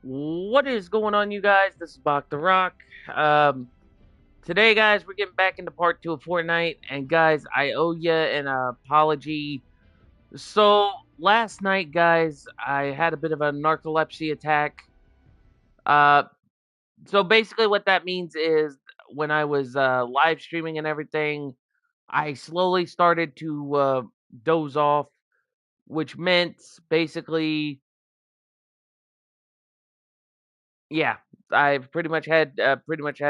What is going on, you guys? This is Bach the Rock. Um, Today, guys, we're getting back into part 2 of Fortnite, and guys, I owe you an apology. So, last night, guys, I had a bit of a narcolepsy attack. Uh, so basically, what that means is when I was live streaming and everything, I slowly started to doze off, which meant basically, yeah, I've pretty much had to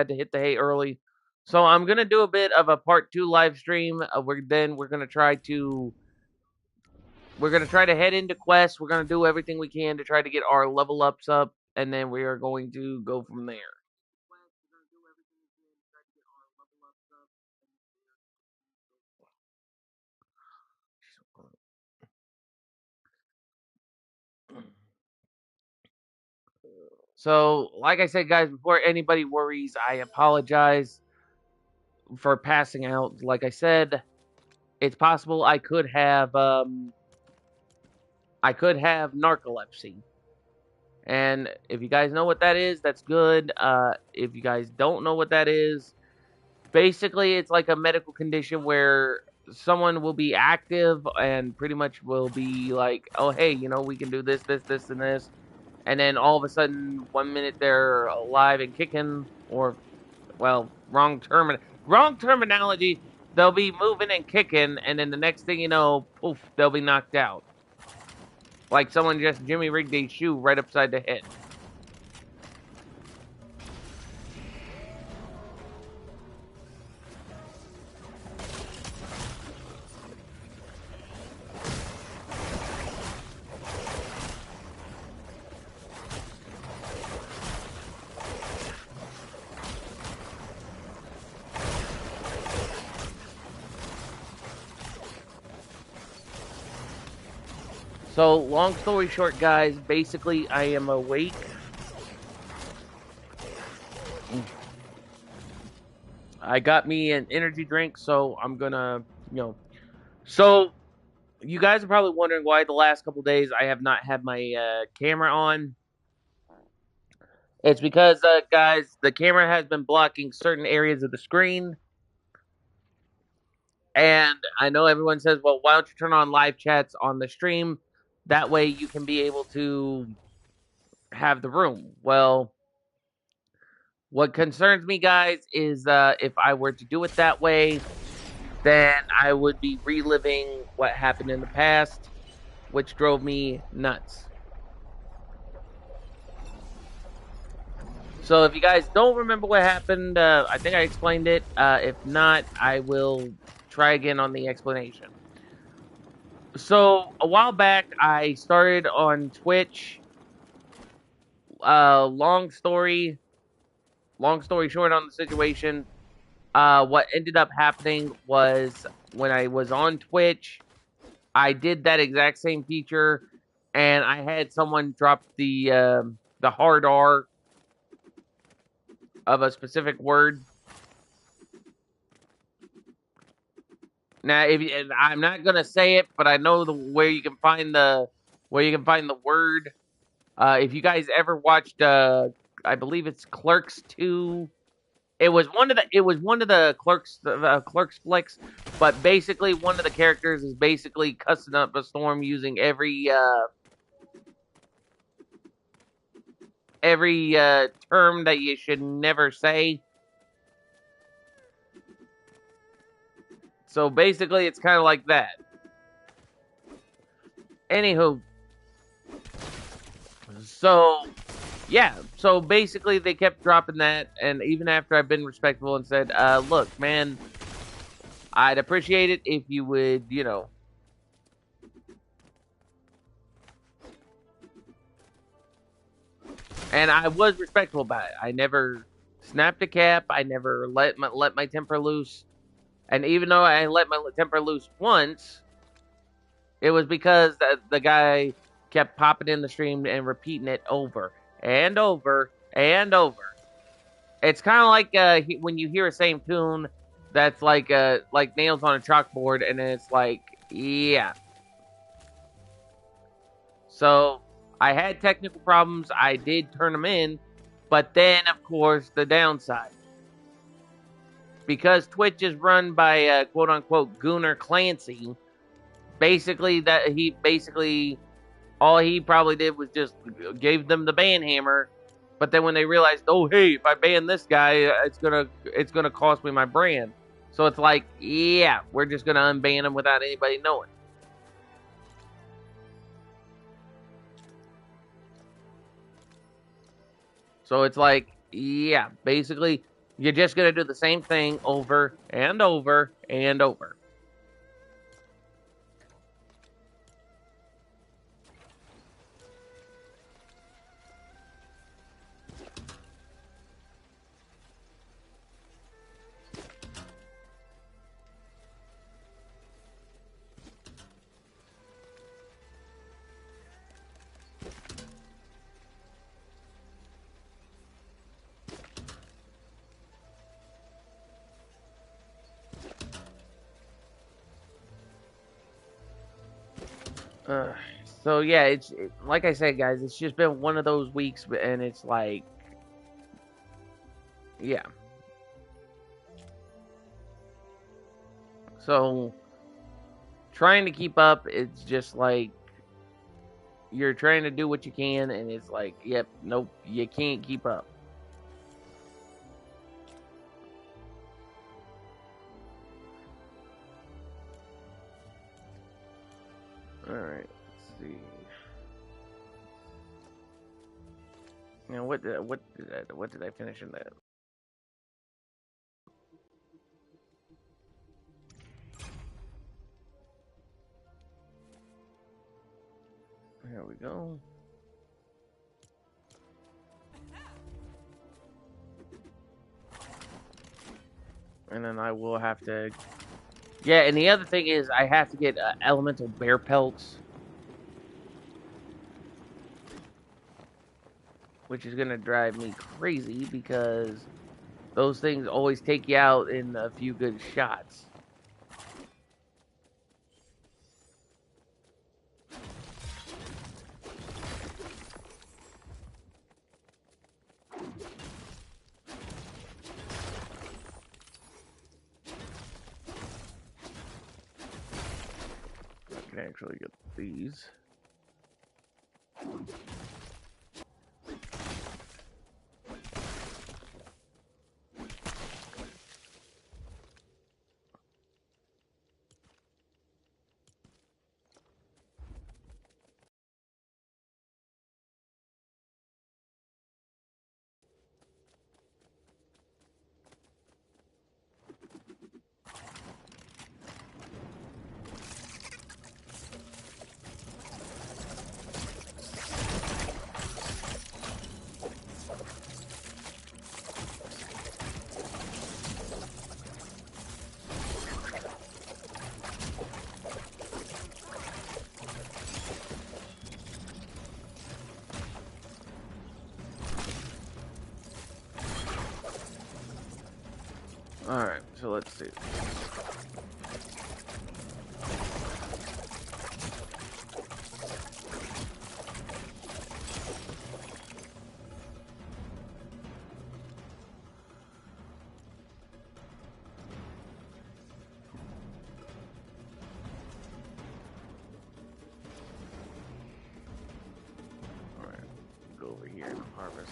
hit the hay early. So I'm gonna do a bit of a part 2 live stream. We're gonna try to head into quests. We're gonna do everything we can to try to get our level ups up, and then we are going to go from there. So, like I said, guys, before anybody worries, I apologize for passing out. Like I said, it's possible I could have narcolepsy. And if you guys know what that is, that's good. If you guys don't know what that is, basically it's like a medical condition where someone will be active and pretty much will be like, oh, hey, we can do this, this, this, and this. And then all of a sudden, 1 minute they're alive and kicking, or, well, wrong terminology. They'll be moving and kicking, and then the next thing you know, poof, they'll be knocked out. Like someone just Jimmy rigged a shoe right upside the head. So, long story short, guys, basically, I am awake. I got me an energy drink, so I'm gonna, So, you guys are probably wondering why the last couple days I have not had my camera on. It's because, guys, the camera has been blocking certain areas of the screen. And I know everyone says, well, why don't you turn on live chats on the stream? That way you can be able to have the room. Well, what concerns me, guys, is if I were to do it that way, then I would be reliving what happened in the past, which drove me nuts. So if you guys don't remember what happened, I think I explained it. If not, I will try again on the explanation. So a while back, I started on Twitch. Long story short on the situation. What ended up happening was when I was on Twitch, I did that exact same feature, and I had someone drop the hard R of a specific word. Now, and I'm not gonna say it, but I know where you can find the word. If you guys ever watched, I believe it's Clerks 2. It was one of the Clerks flicks, but basically one of the characters is basically cussing up a storm using every term that you should never say. So basically, it's kind of like that. Anywho, so yeah, so basically they kept dropping that, and even after I've been respectful and said, look, man, I'd appreciate it if you would, and I was respectful about it. I never snapped a cap. I never let my temper loose. And even though I let my temper loose once, it was because the guy kept popping in the stream and repeating it over and over and over. It's kind of like when you hear a same tune that's like nails on a chalkboard, and then it's like, yeah. So I had technical problems. I did turn them in. But then, of course, the downside. Because Twitch is run by quote unquote Gunnar Clancy, basically all he probably did was just gave them the ban hammer. But then when they realized, oh hey, if I ban this guy, it's gonna cost me my brand. So it's like, yeah, we're just gonna unban him without anybody knowing. So it's like, yeah, basically you're just gonna do the same thing over and over and over. Uh, so yeah, like I said, guys. It's just been one of those weeks, and it's like, yeah. So trying to keep up, it's just like you're trying to do what you can, and it's like, yep, nope, you can't keep up. All right, let's see. Now, what did I finish in that? Here we go. And then I will have to. Yeah, and the other thing is, I have to get elemental bear pelts, which is gonna drive me crazy because those things always take you out in a few good shots. I can actually get these. Alright, so let's see. Alright, go over here and harvest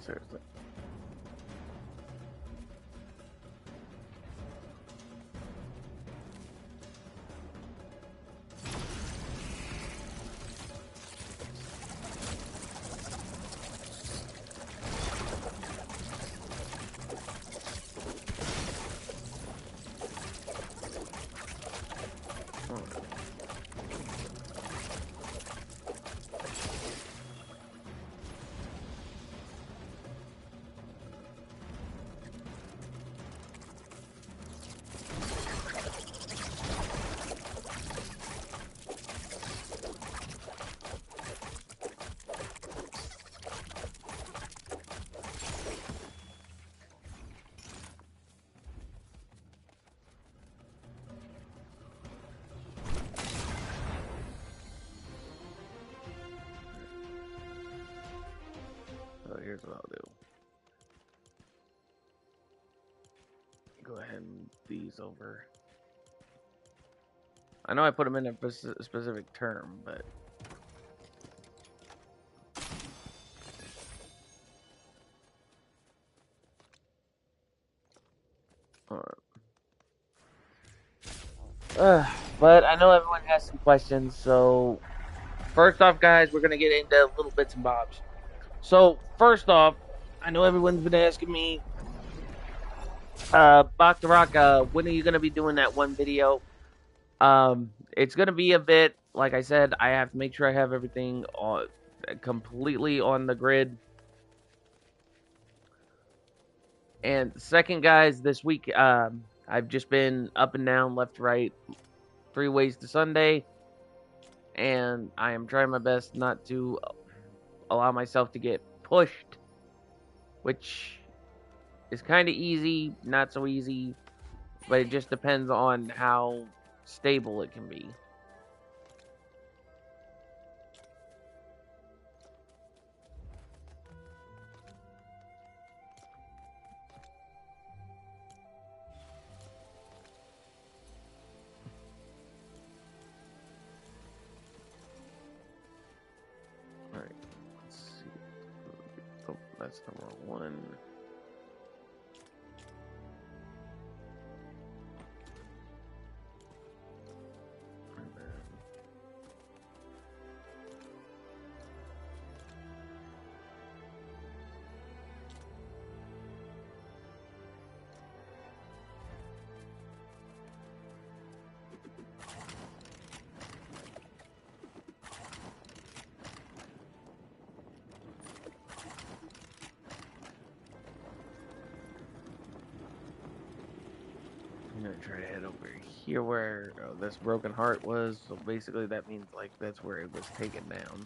Seriously. So here's what I'll do. Go ahead and move these over. I know I put them in a specific term, but but I know everyone has some questions, so first off, guys, we're gonna get into little bits and bobs. So first off, I know everyone's been asking me, Baccarat, when are you gonna be doing that one video? It's gonna be a bit, like I said, I have to make sure I have everything completely on the grid. And second, guys, this week, I've just been up and down, left to right, 3 ways to Sunday, and I am trying my best not to allow myself to get pushed, which is kind of easy, not so easy, but it just depends on how stable it can be. Alright, let's see. Oh, that's number 1. I'm gonna try to head over here where this broken heart was. So basically, that means like that's where it was taken down.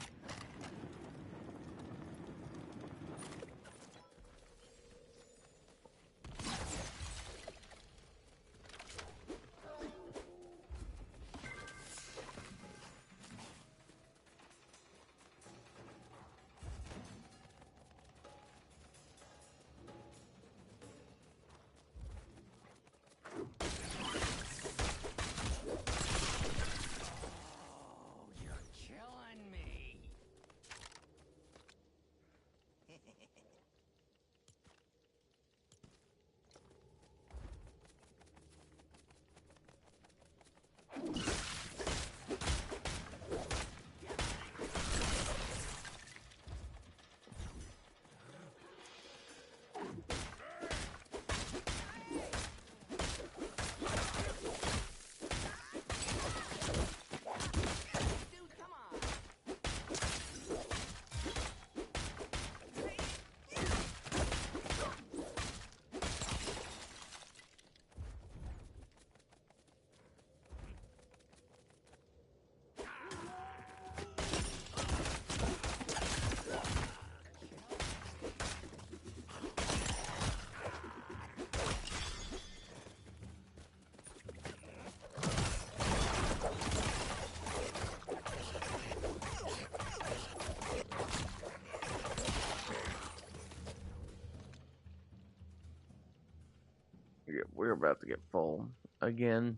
Yeah, we're about to get full again.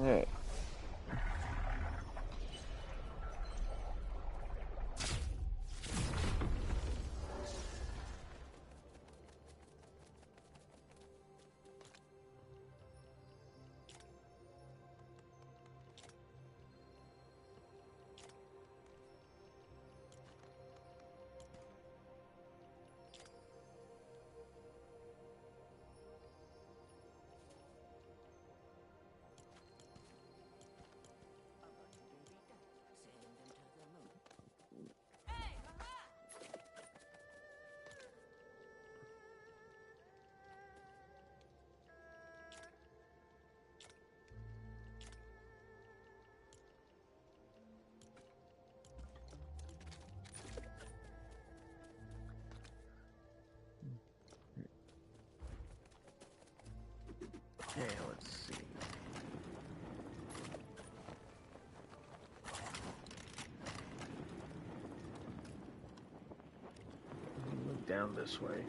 Alright. Okay, let's see. Move down this way.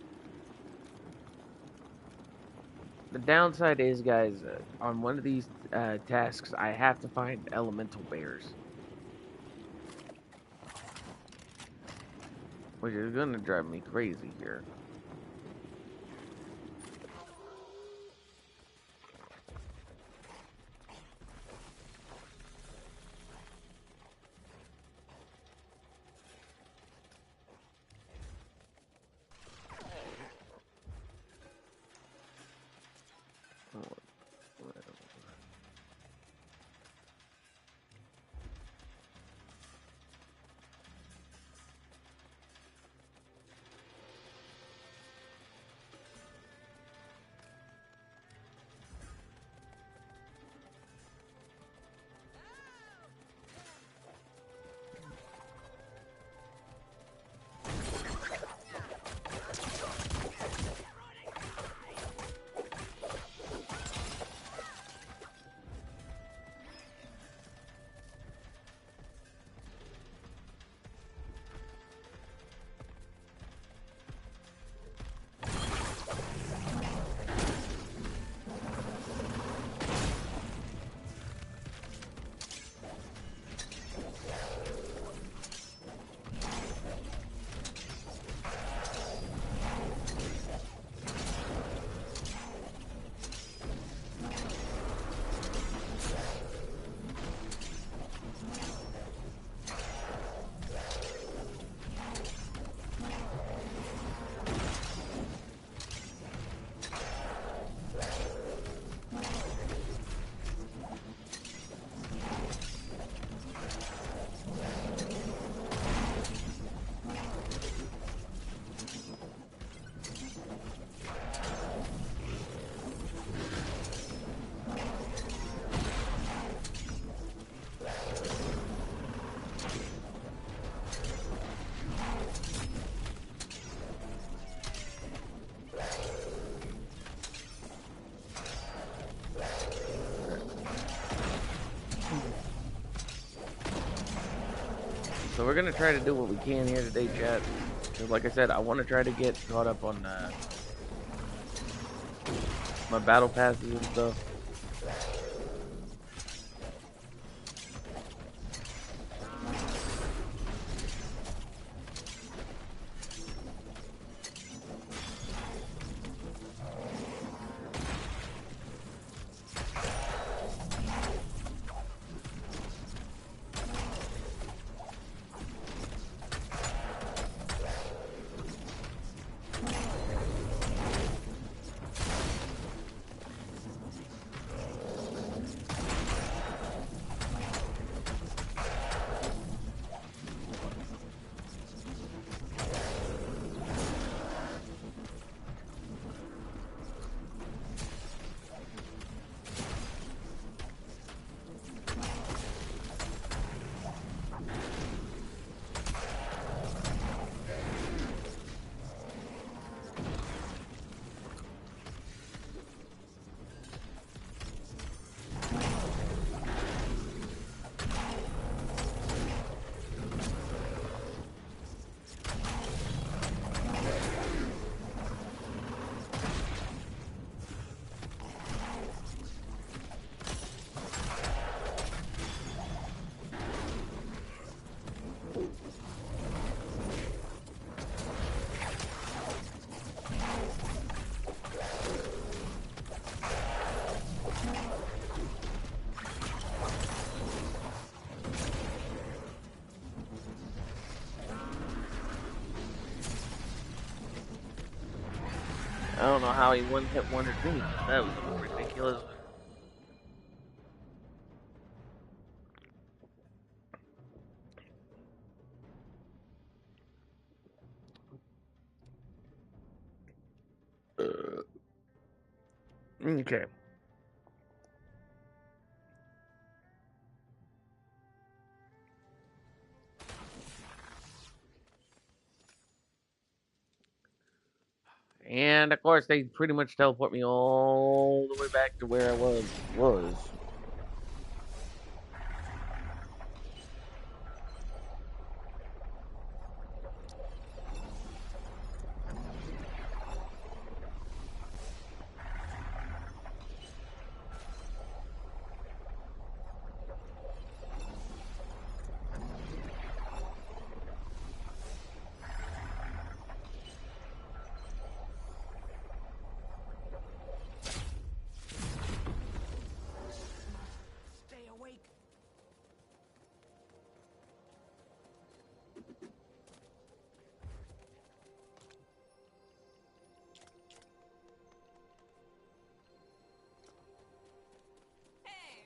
The downside is, guys, on one of these tasks, I have to find elemental bears. Which is going to drive me crazy here. So we're gonna try to do what we can here today, chat. Because like I said, I want to try to get caught up on my battle passes and stuff. don't know how he one-hit wondered me. That was ridiculous. Okay. And of course, they pretty much teleport me all the way back to where I was. Stay awake. Hey.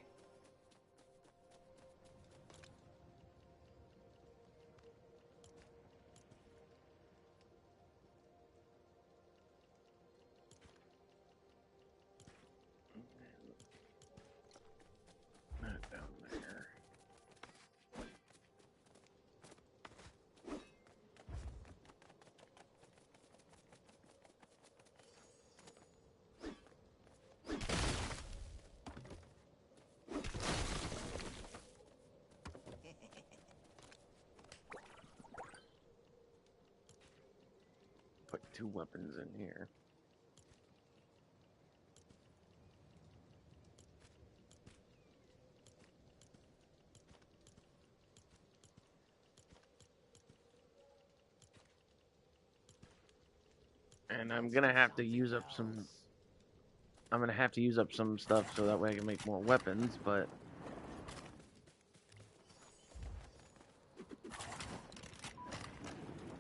Not down there. Put 2 weapons in here. And I'm gonna have to use up some. I'm gonna have to use up some stuff so that way I can make more weapons, but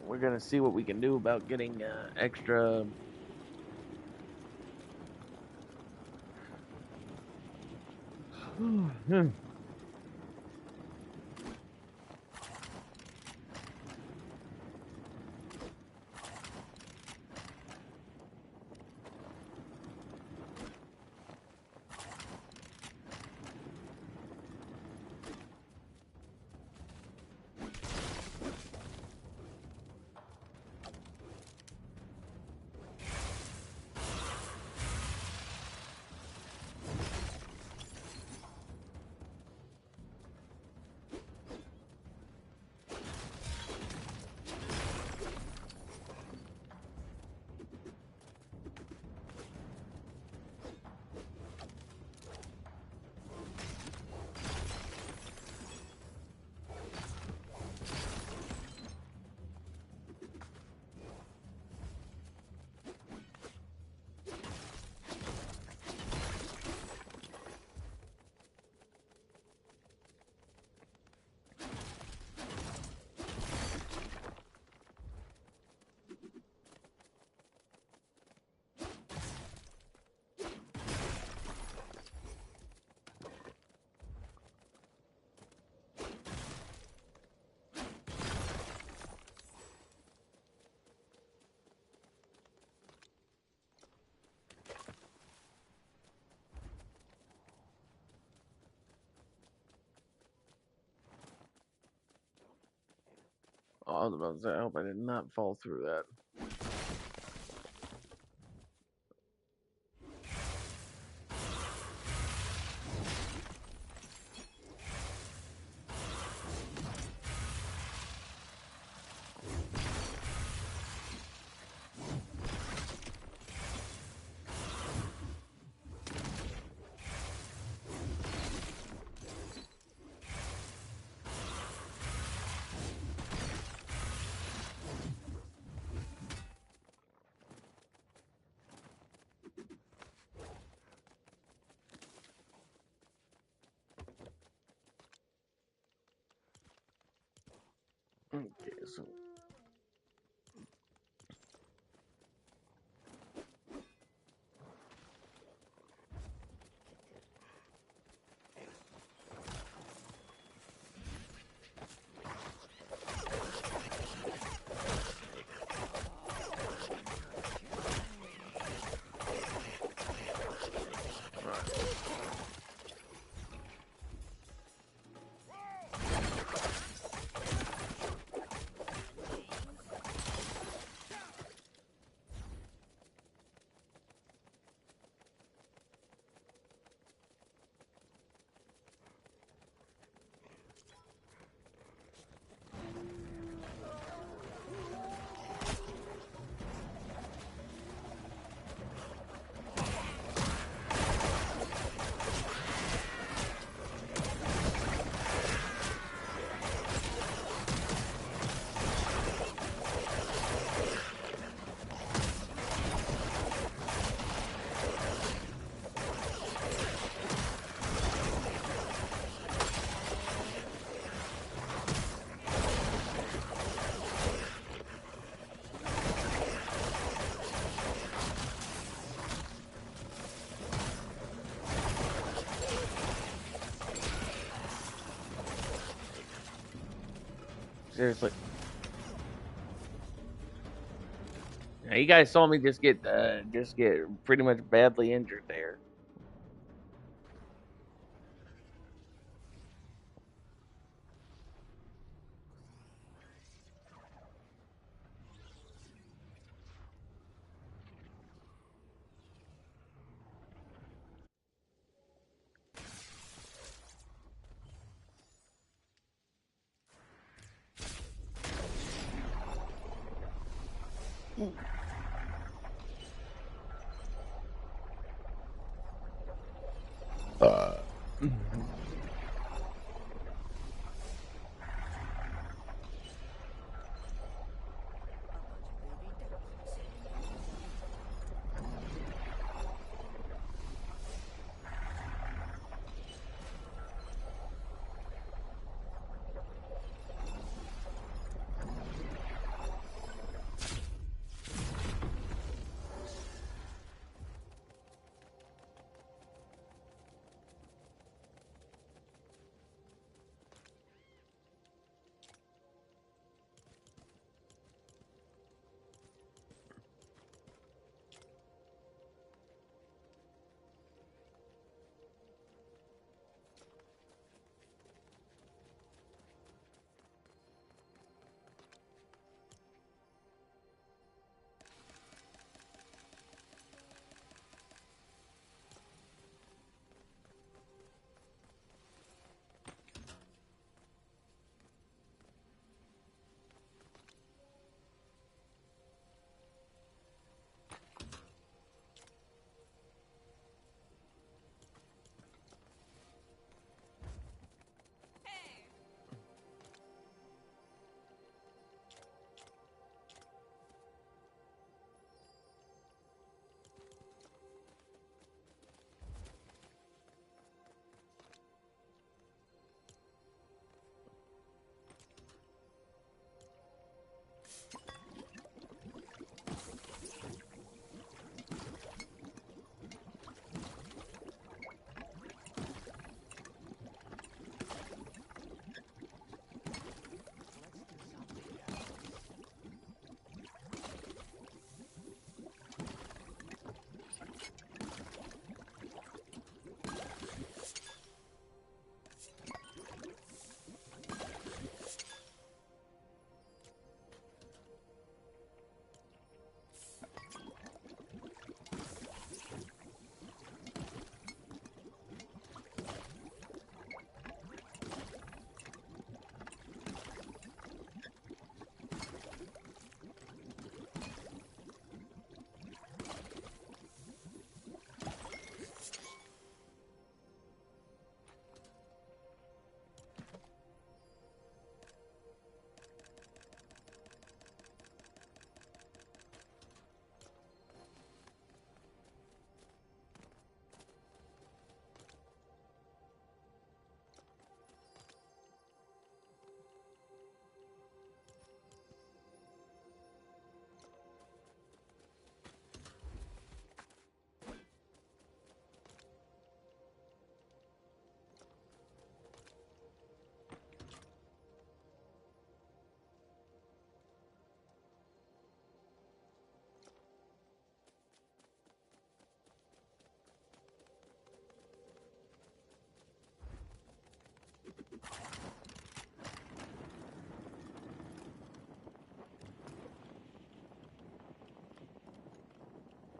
we're gonna see what we can do about getting extra. Oh, I was about to say, I hope I did not fall through that. Okay, so Seriously. Now, you guys saw me just get pretty much badly injured there. Hey.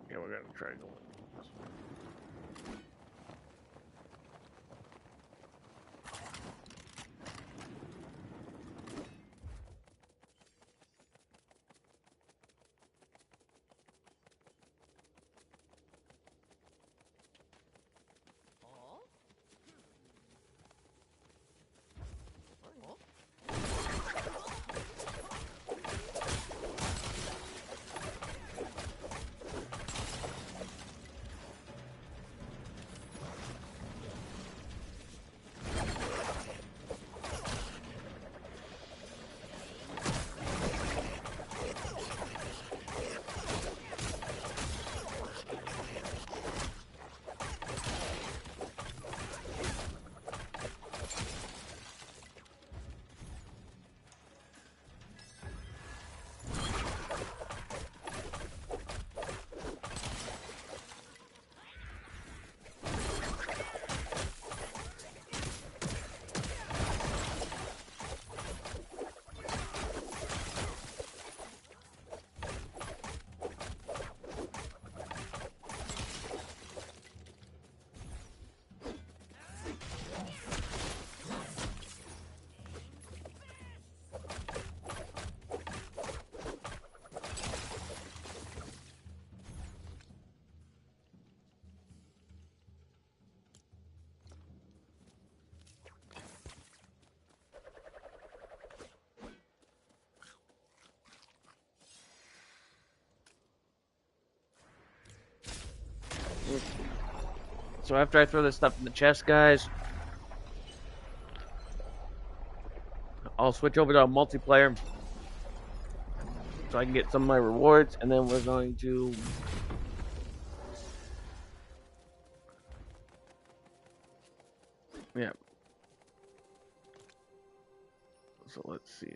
Yeah, we're gonna try going. So after I throw this stuff in the chest, guys, I'll switch over to a multiplayer so I can get some of my rewards, and then we're going to yeah. So let's see.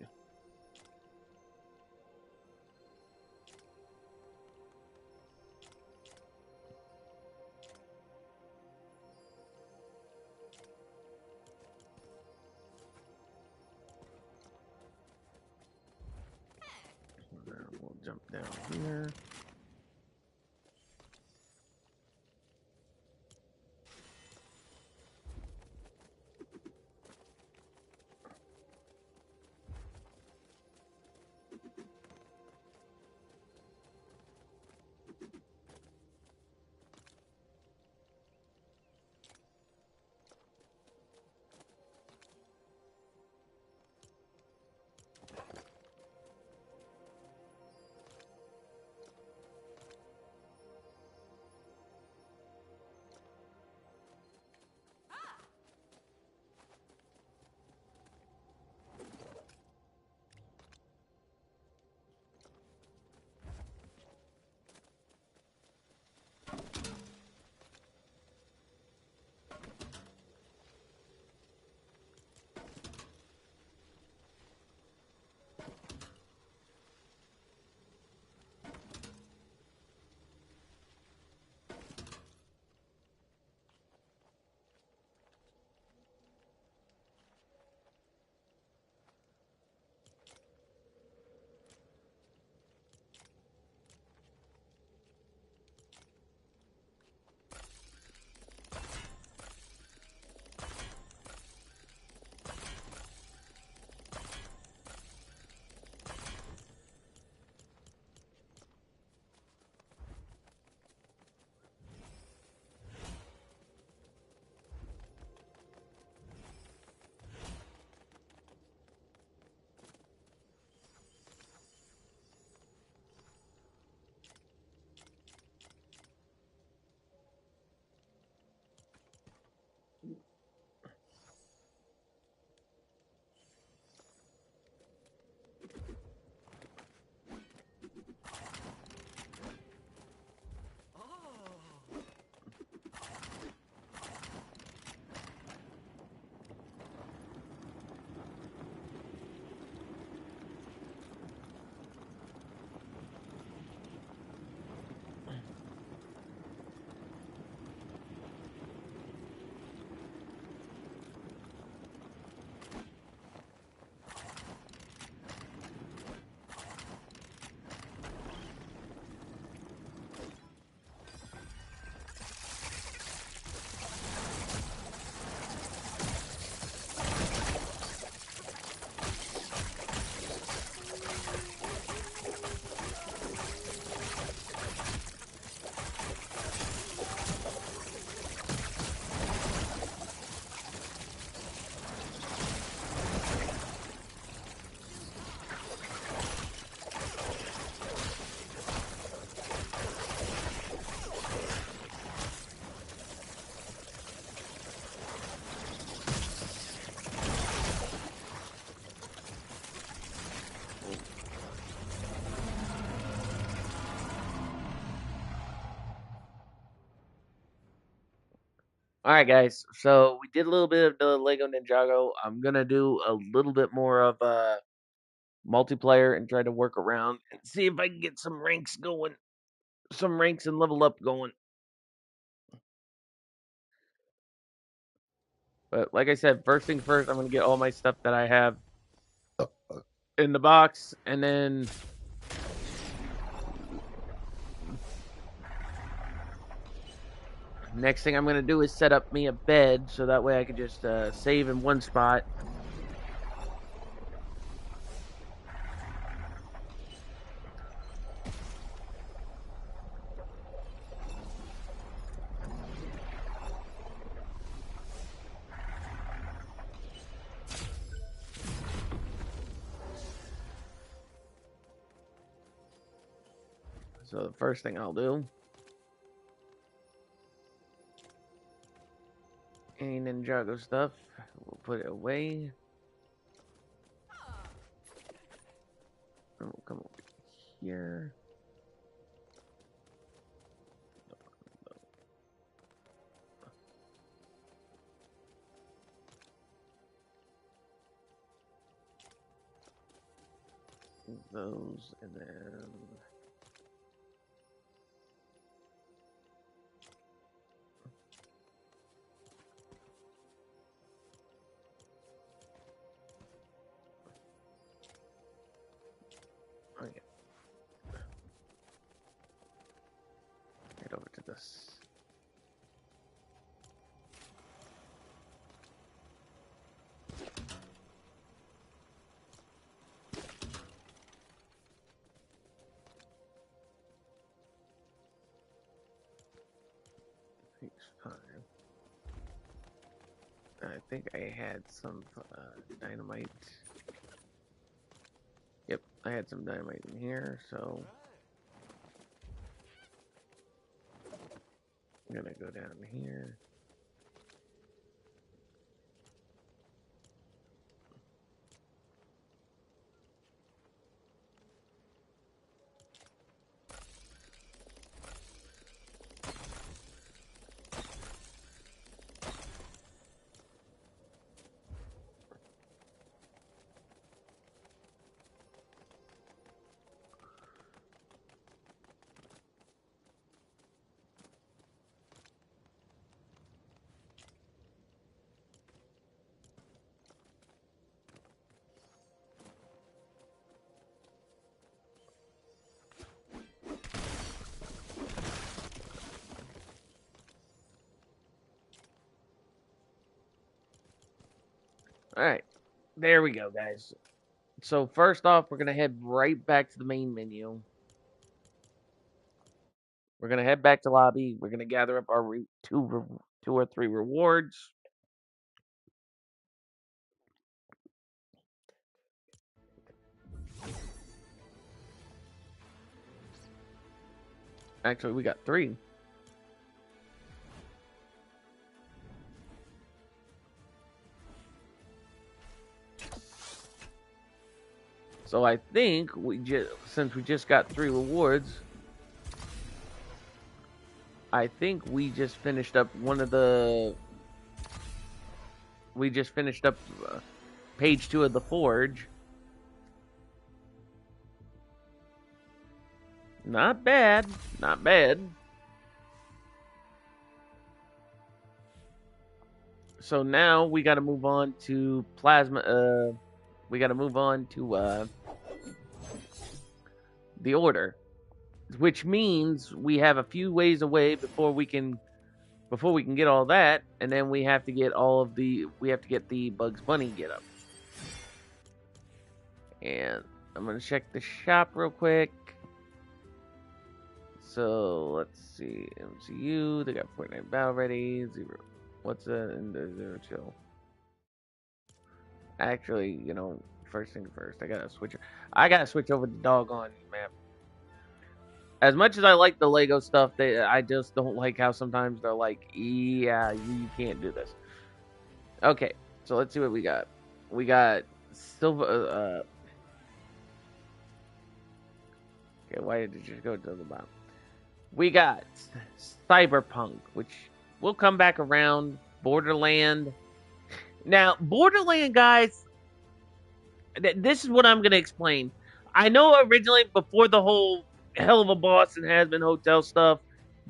We'll jump down here. All right, guys. So we did a little bit of the Lego Ninjago. I'm gonna do a little bit more of multiplayer and try to work around and see if I can get some ranks going, some ranks and level up going. But like I said, first thing first, I'm gonna get all my stuff that I have in the box, and then next thing I'm gonna do is set up me a bed so that way I can just save in one spot. So the first thing I'll do Ninjago stuff. We'll put it away. And we'll come over here. Those, and then okay. Head over to this. I think I had some dynamite. Yep, I had some dynamite in here, so I'm gonna go down here. Alright, there we go, guys. So first off, we're gonna head right back to the main menu. We're gonna head back to lobby. We're gonna gather up our two or three rewards. Actually, we got 3. So I think since we just got 3 rewards, I think we just finished up we just finished up page 2 of the forge. Not bad, not bad. So now we got to move on to plasma. We got to move on to the order, which means we have a few ways away before we can get all that, and then we have to get the Bugs Bunny get up. And I'm gonna check the shop real quick. So let's see, MCU, they got Fortnite Battle ready. Zero, what's that? And the Zero Chill. Actually, first thing first, I gotta switch over the doggone map. As much as I like the Lego stuff, I just don't like how sometimes they're like, yeah, you can't do this. Okay, so let's see what we got. We got Silver. Okay, why did it just go to the bottom? We got Cyberpunk, which will come back around. Borderland. Now, Borderland, guys, this is what I'm going to explain. I know originally before the whole hell of a boss and has been hotel stuff,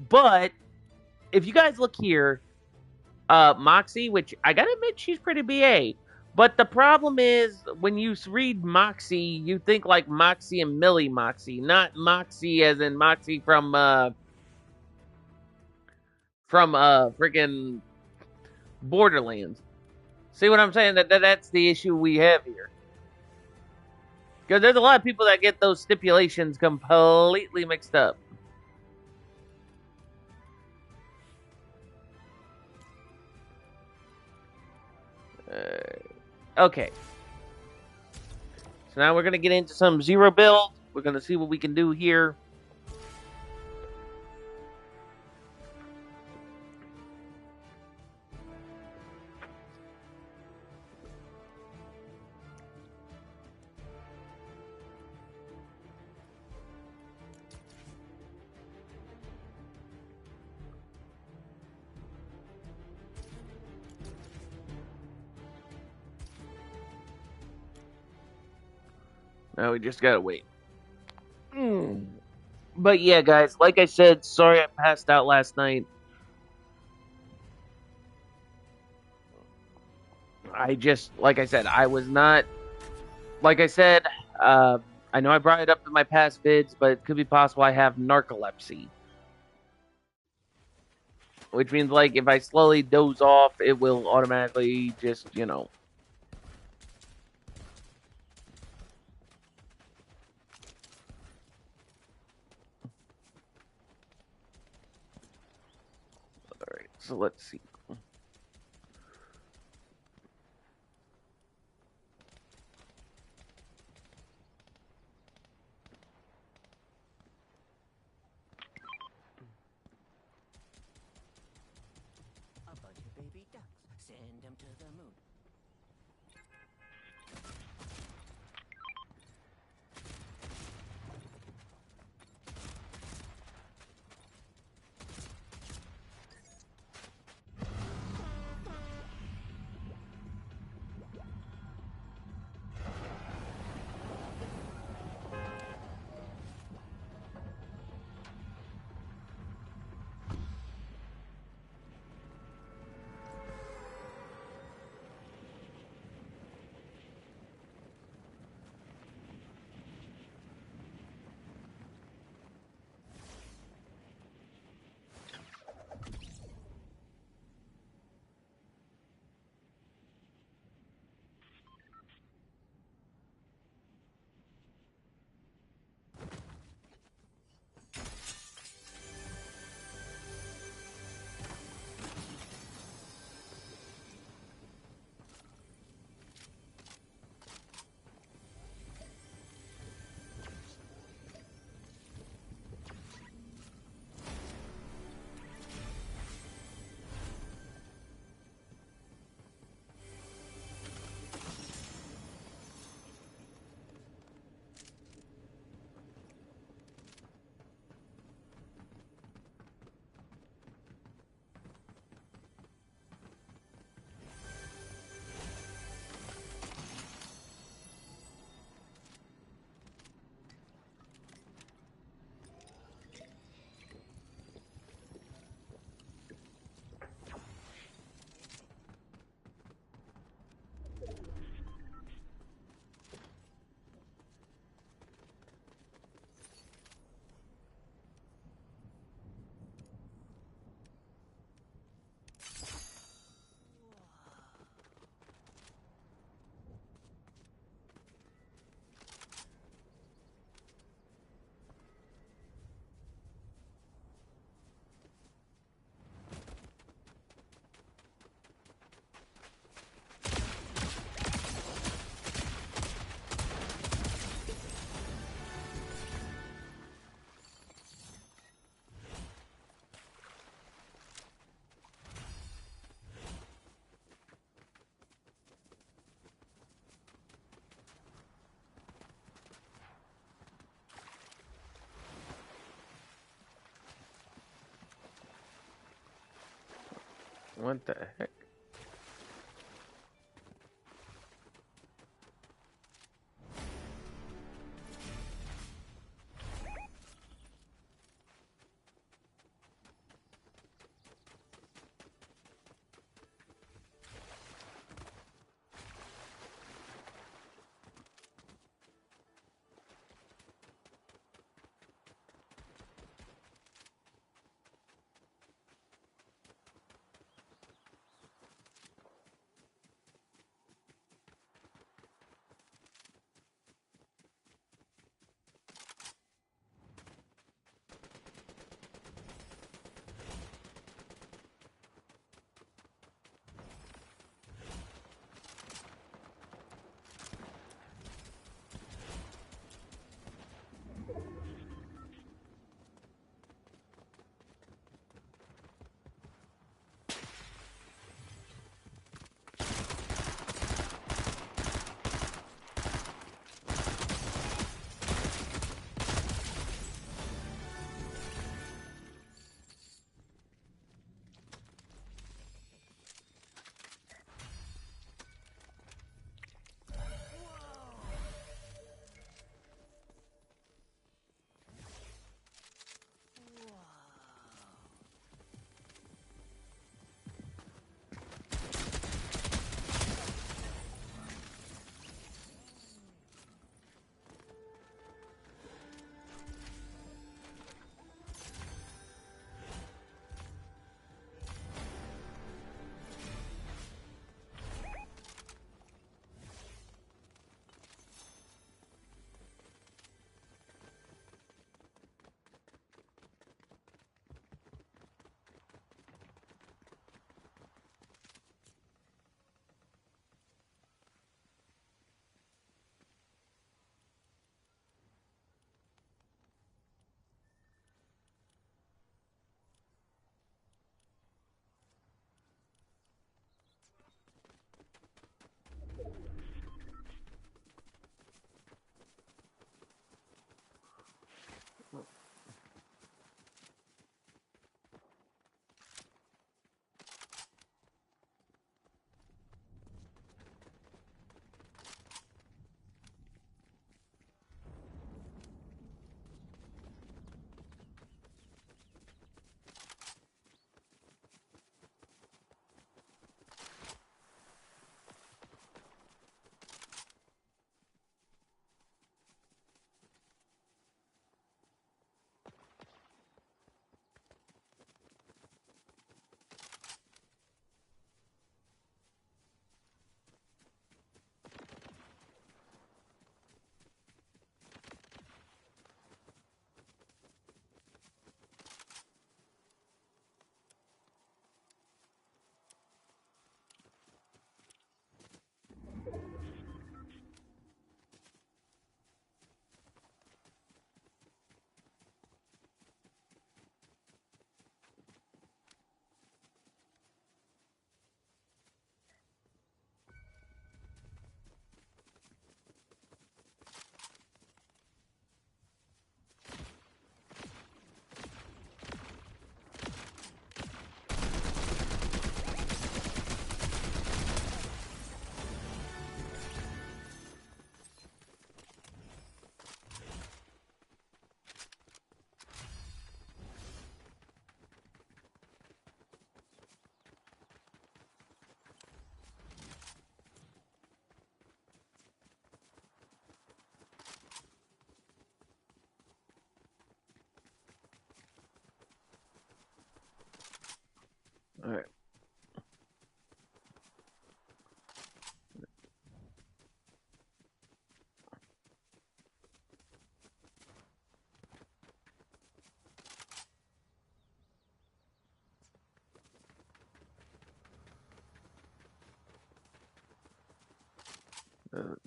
but if you guys look here, Moxie, which I gotta admit she's pretty BA, but the problem is when you read Moxie, you think like Moxie and Millie Moxie, not Moxie as in Moxie from freaking Borderlands. See what I'm saying? That's the issue we have here. Because there's a lot of people that get those stipulations completely mixed up. Okay. So now we're going to get into some Zero build. We're going to see what we can do here. Now we just gotta wait. But yeah, guys, like I said, sorry I passed out last night. Like I said, I was not, like I said, uh, I know I brought it up in my past vids, but it could be possible I have narcolepsy. Which means, like, if I slowly doze off, it will automatically just, Alright, so let's see. A bunch of baby ducks. Send them to the moon. What the heck? All right.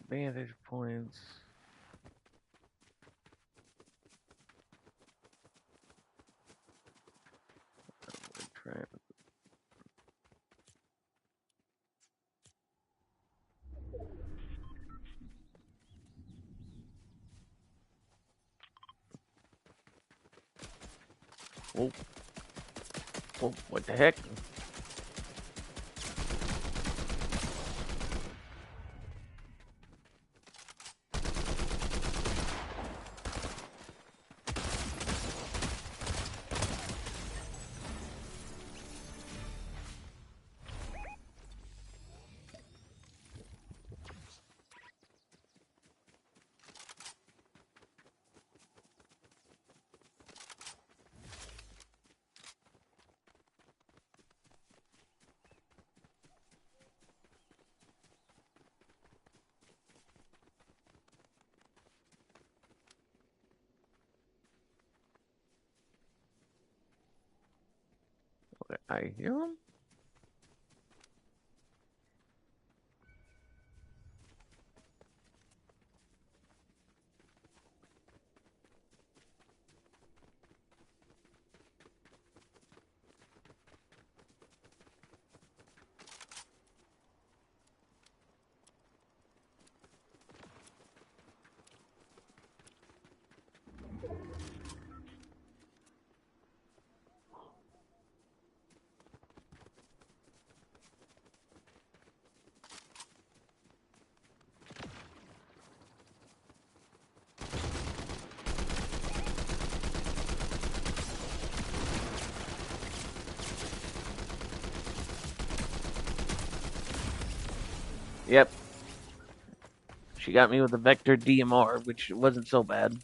Vantage points. Try. Oh, oh, what the heck? Okay, I hear him. Yep. She got me with a vector DMR, which wasn't so bad.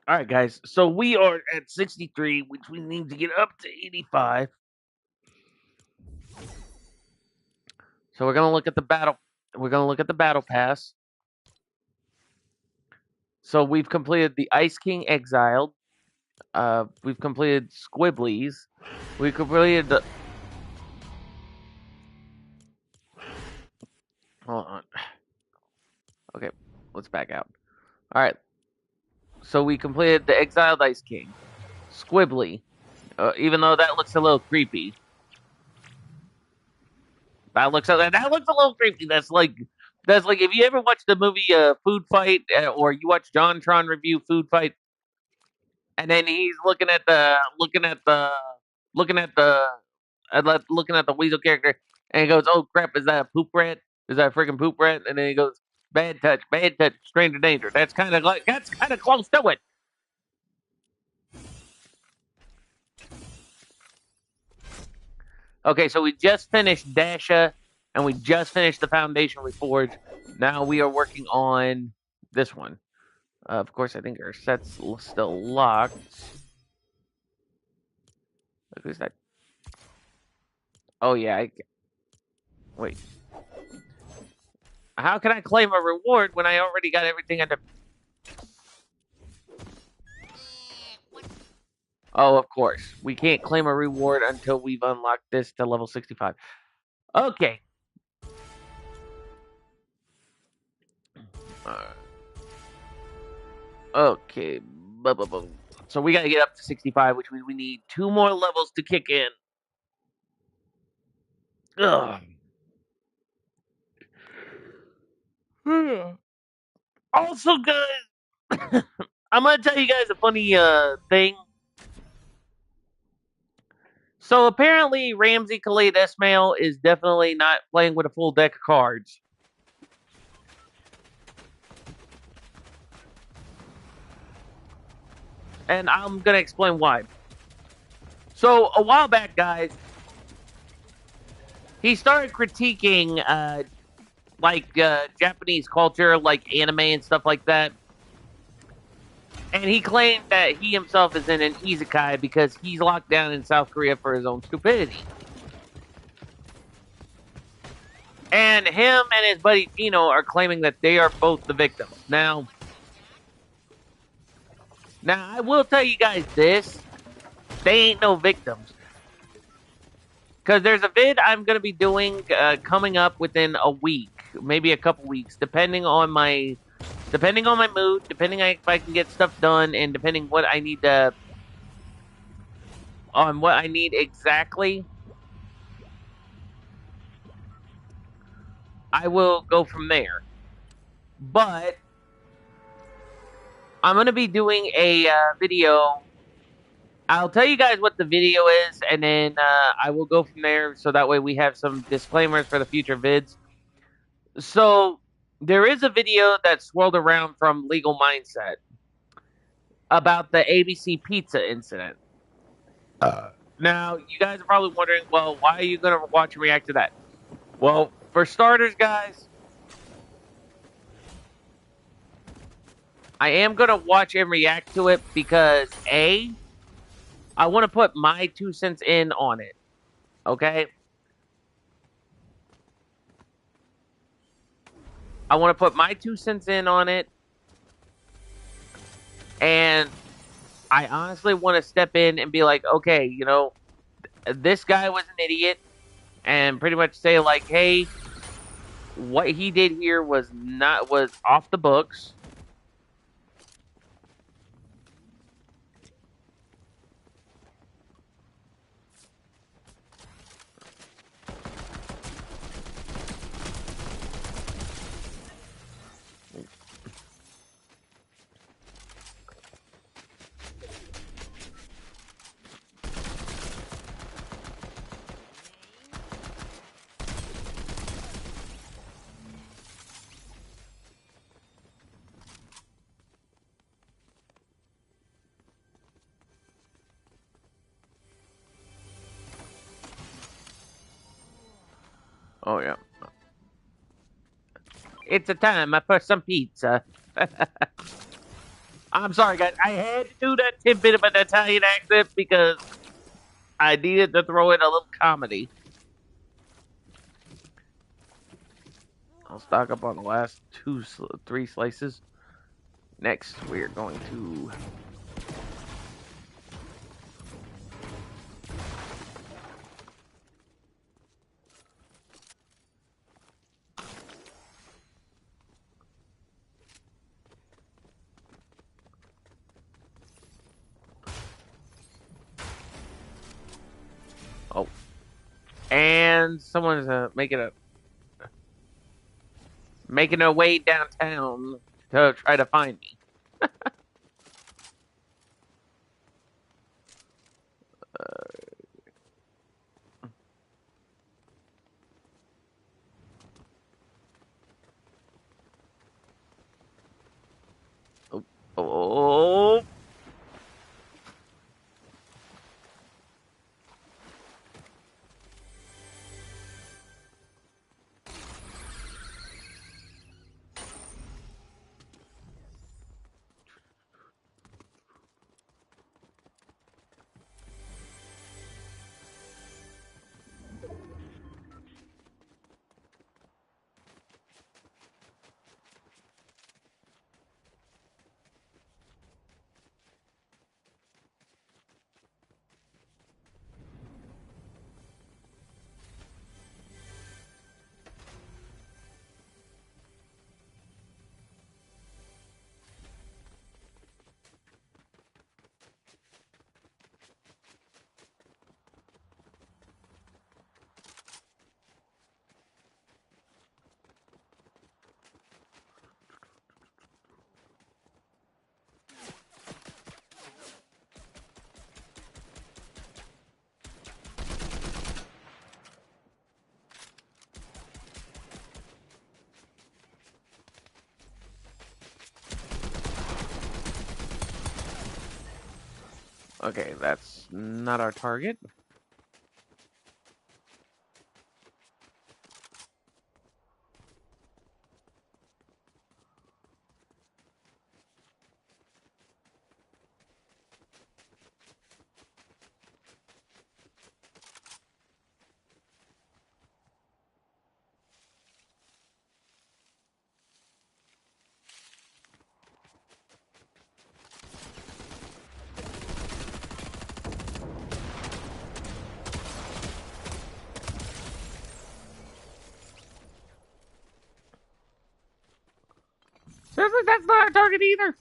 All right, guys. So we are at 63, which we need to get up to 85. So we're gonna look at the battle. We're gonna look at the battle pass. So we've completed the Ice King Exiled. We've completed Squibblies. We completed the. Hold on. Okay, let's back out. All right. So we completed the Exiled Ice King, Squibbly. Even though that looks a little creepy. That looks a little creepy. That's like if you ever watched the movie Food Fight, or you watch John Tron review Food Fight, and then he's looking at the looking at the weasel character, and he goes, "Oh crap, is that a poop rat? Is that a freaking poop rat?" And then he goes, bad touch, stranger danger." That's kind of close to it. Okay, so we just finished Dasha, and we just finished the Foundation Reforged. Now we are working on this one. Of course, I think our set's still locked. Who's that? Oh yeah. Wait. How can I claim a reward when I already got everything under? Oh, of course. We can't claim a reward until we've unlocked this to level 65. Okay. Okay. So we gotta get up to 65, which means we need 2 more levels to kick in. Ugh. Also, guys, I'm gonna tell you guys a funny thing. So apparently, Ramsey Khalid Esmail is definitely not playing with a full deck of cards. And I'm gonna explain why. So a while back, guys, he started critiquing Japanese culture, like anime and stuff like that. And he claimed that he himself is in an isekai because he's locked down in South Korea for his own stupidity. And him and his buddy Tino are claiming that they are both the victims. Now I will tell you guys this. They ain't no victims. Because there's a vid I'm going to be doing coming up within a week, maybe a couple weeks, depending on my mood, depending on if I can get stuff done, and depending what I need on what I need exactly. I will go from there. But I'm going to be doing a video. I'll tell you guys what the video is, and then I will go from there, so that way we have some disclaimers for the future vids. So, there is a video that swirled around from Legal Mindset about the ABC Pizza incident. Now, you guys are probably wondering, well, why are you going to watch and react to that? Well, for starters, guys, I am going to watch and react to it because, A, I want to put my 2 cents in on it. Okay? I want to put my 2 cents in on it. And I honestly want to step in and be like, okay, you know, this guy was an idiot. And pretty much say, like, hey, what he did here was off the books. Oh, yeah. It's a time for some pizza. I'm sorry, guys. I had to do that tidbit of an Italian accent because I needed to throw in a little comedy. I'll stock up on the last 3 slices. Next, we're going to... Oh. And someone's making a way downtown to try to find me. Oh. Okay, that's not our target. Seriously, that's not our target either.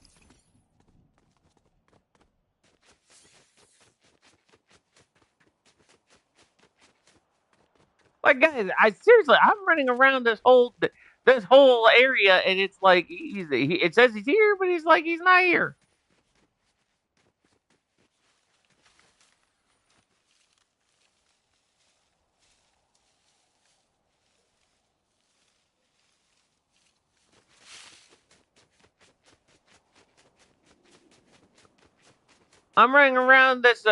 Like, guys, I'm running around this whole area, and it's like it says he's here, but he's like he's not here. I'm running around this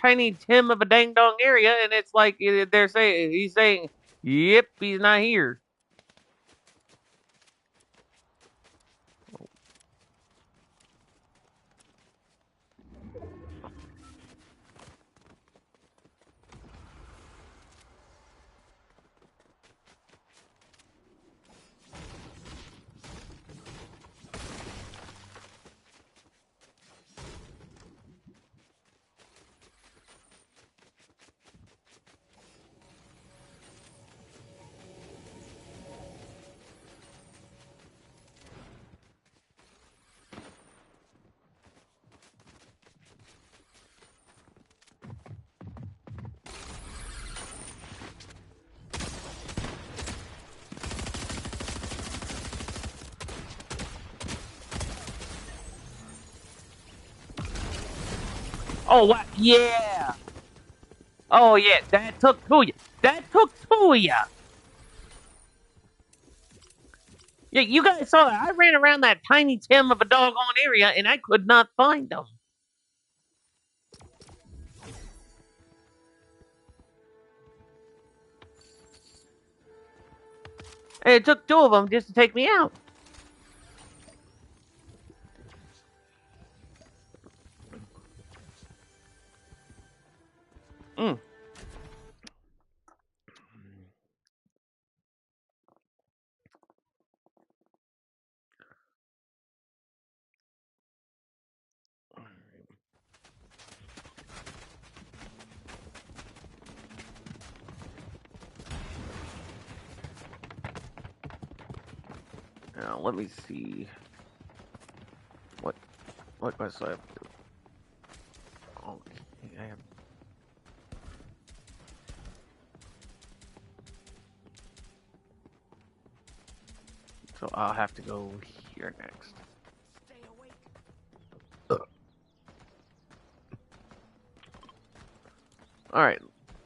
tiny Tim of a dang dong area, and it's like he's saying, "Yep, he's not here." Oh, what? Yeah. Oh, yeah. That took two of you. That took two of you. Yeah, you guys saw that. I ran around that tiny Tim of a doggone area, and I could not find them. And it took two of them just to take me out. Mm. Now, let me see. What must I have to do? Okay, I have. So I'll have to go here next. Stay awake. All right.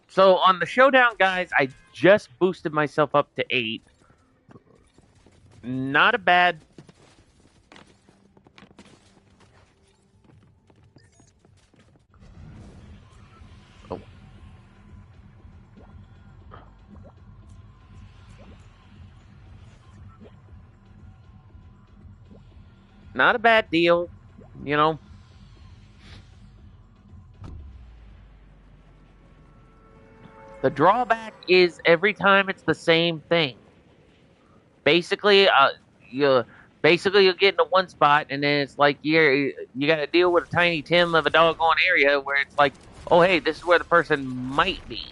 So on the showdown, guys, I just boosted myself up to 8. Not a bad. Oh. Not a bad deal, you know. The drawback is every time it's the same thing. Basically, you you'll get into one spot, and then it's like you got to deal with a tiny Tim of a doggone area where it's like, oh hey, this is where the person might be.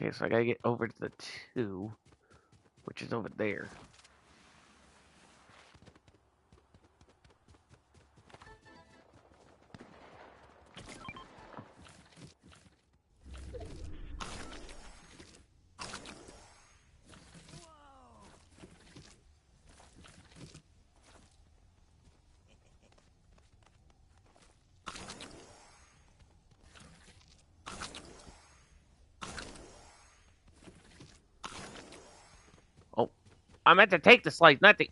Okay, so I gotta get over to the 2, which is over there. Oh, I meant to take the slice, not the...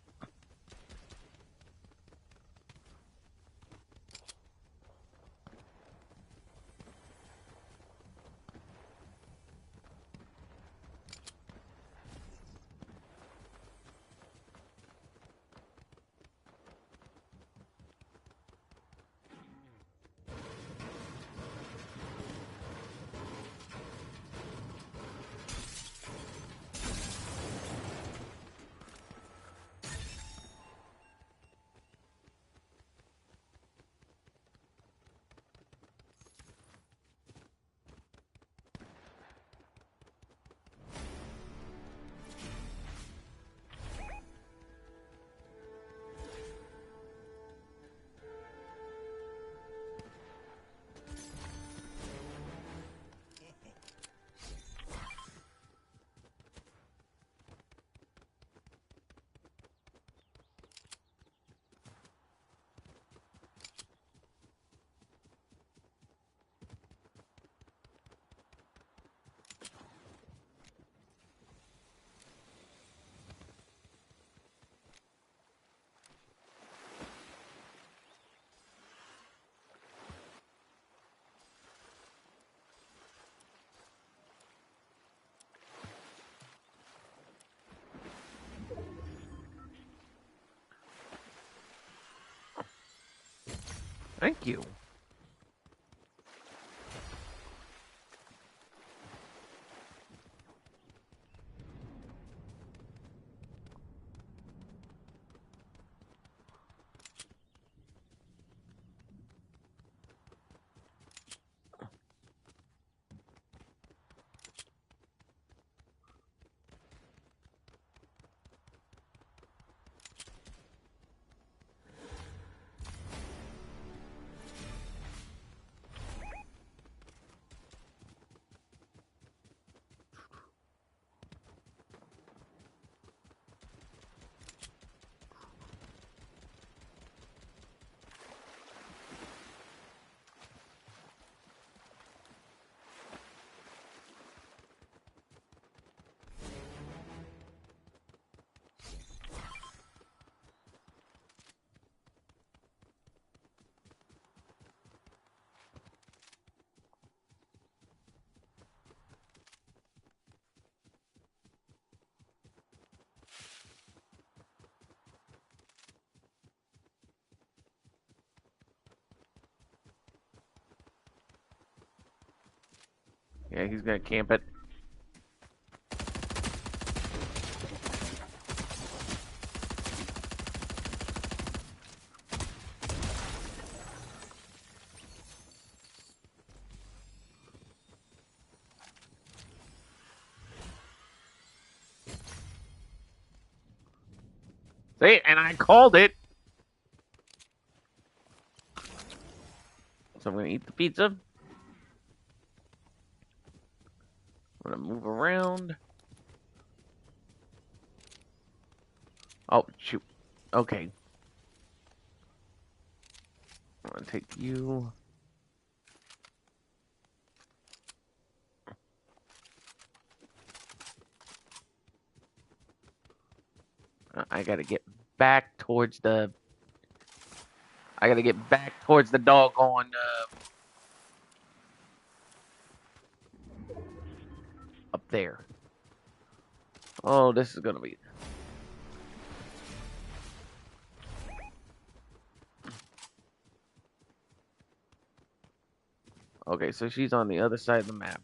Thank you. Yeah, he's gonna camp it. See, and I called it. So I'm gonna eat the pizza. I'm gonna move around. Oh, shoot. Okay. I'm gonna take you. I gotta get back towards the. I gotta get back towards the doggone. Up there. Oh, this is gonna be. Okay, so she's on the other side of the map.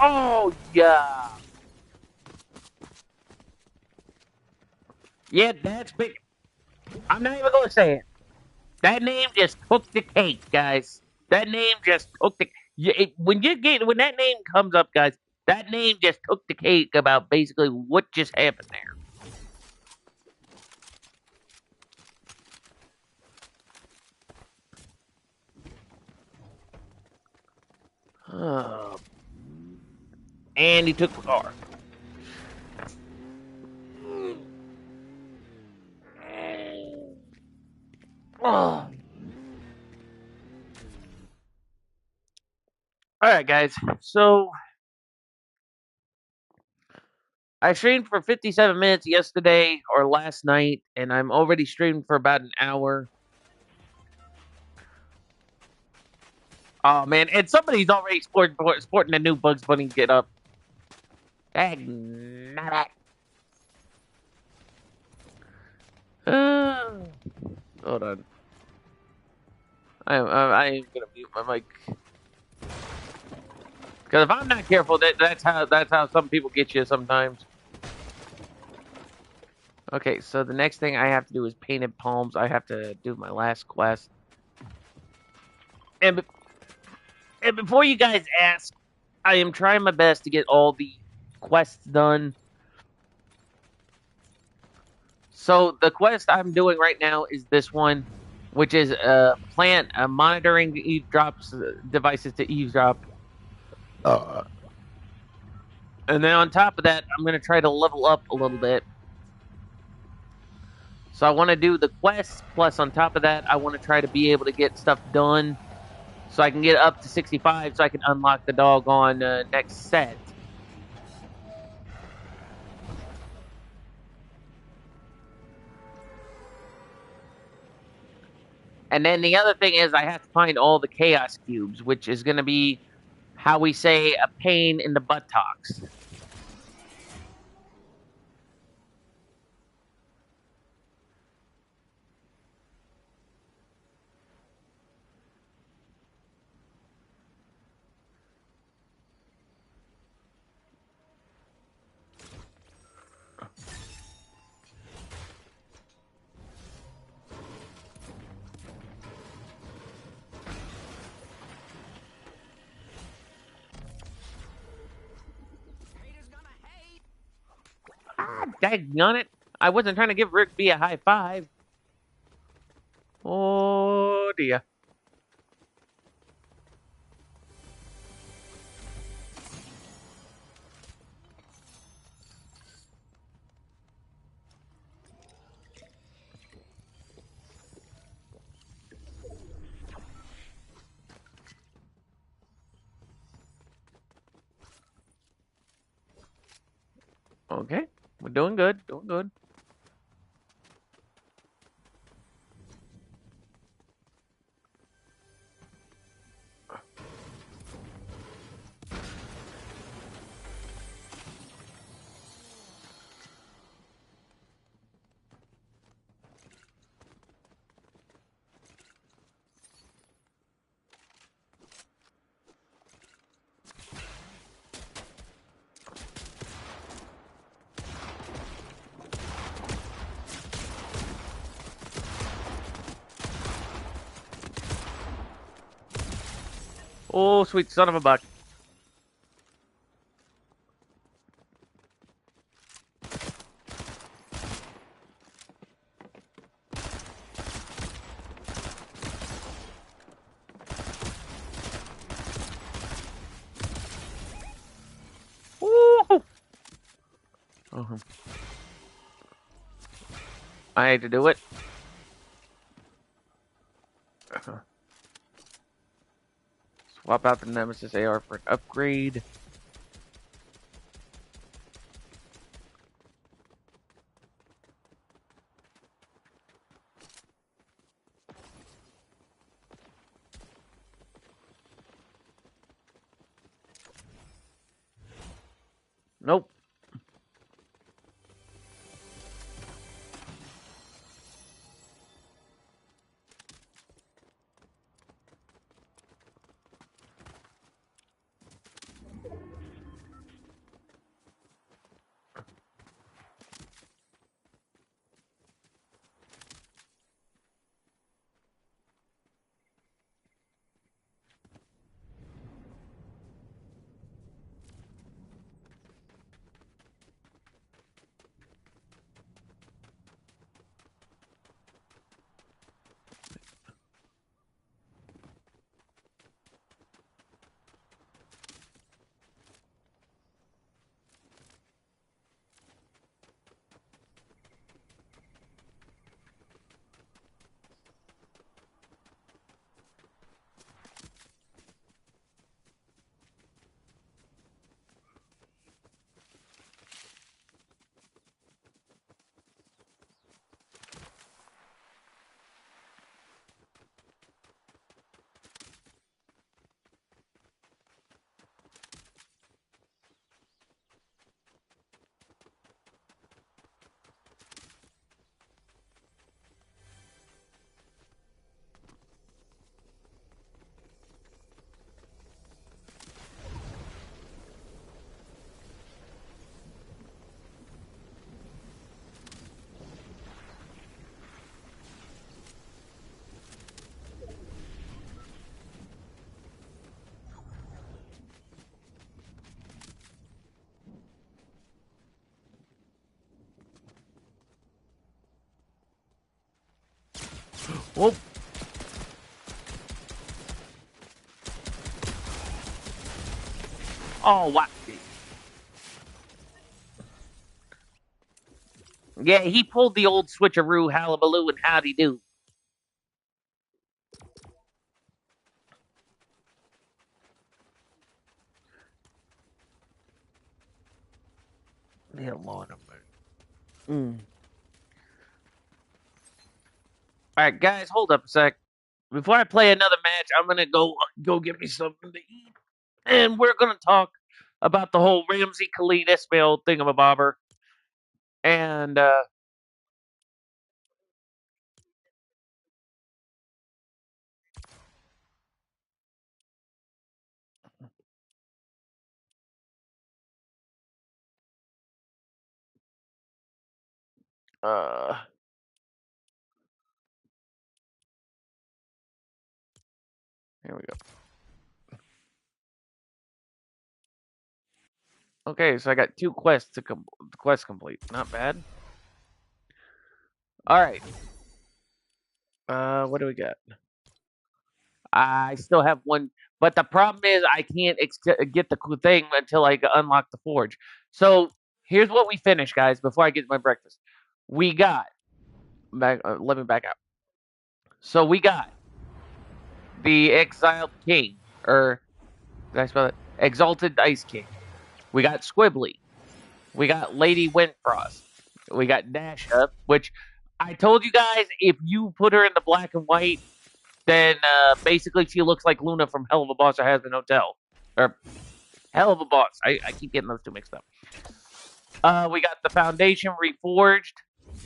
Oh, yeah. Yeah, that's big. I'm not even going to say it. That name just took the cake, guys. That name just took the. When that name comes up, guys, that name just took the cake about basically what just happened there. Oh, and he took the car. Oh. All right, guys. So I streamed for 57 minutes yesterday or last night, and I'm already streamed for about an hour. Oh man, and somebody's already sporting a new Bugs Bunny get up. Dang, not that. Hold on. I am gonna mute my mic because if I'm not careful, that's how some people get you sometimes. Okay, so the next thing I have to do is painted palms. I have to do my last quest, and and before you guys ask, I am trying my best to get all the quests done. So the quest I'm doing right now is this one, which is plant monitoring eavesdrops devices to eavesdrop. And then on top of that, I'm gonna try to level up a little bit. So I want to do the quests, plus on top of that, I want to try to be able to get stuff done so I can get up to 65 so I can unlock the doggone next set. And then the other thing is I have to find all the chaos cubes, which is going to be, how we say, a pain in the buttocks. Ah, daggone it. I wasn't trying to give Rick B a high five. Oh, dear. Okay. We're doing good. Doing good. Oh, sweet son of a buck. Woo! Uh-huh. I hate to do it. Uh-huh. Swap out the Nemesis AR for an upgrade. Nope. Whoop. Oh, wow. Yeah, he pulled the old switcheroo, hullabaloo, and howdy do. Dear Lord of mercy. All right, guys, hold up a sec. Before I play another match, I'm gonna go get me something to eat, and we're gonna talk about the whole Ramsey Khalid Ismail thingamabobber. And uh, here we go. Okay, so I got 2 quests to quest complete. Not bad. All right. What do we got? I still have one, but the problem is I can't get the thing until I unlock the forge. So here's what we finished, guys. Before I get my breakfast, we got back. Let me back out. So we got the exiled king, or did I spell it? Exalted Ice King. We got Squibbly. We got Lady Windfrost. We got Dasha, which I told you guys if you put her in the black and white, then basically she looks like Luna from Hell of a Boss or Hazbin Hotel. Or Hell of a Boss. I keep getting those two mixed up. We got the Foundation Reforged.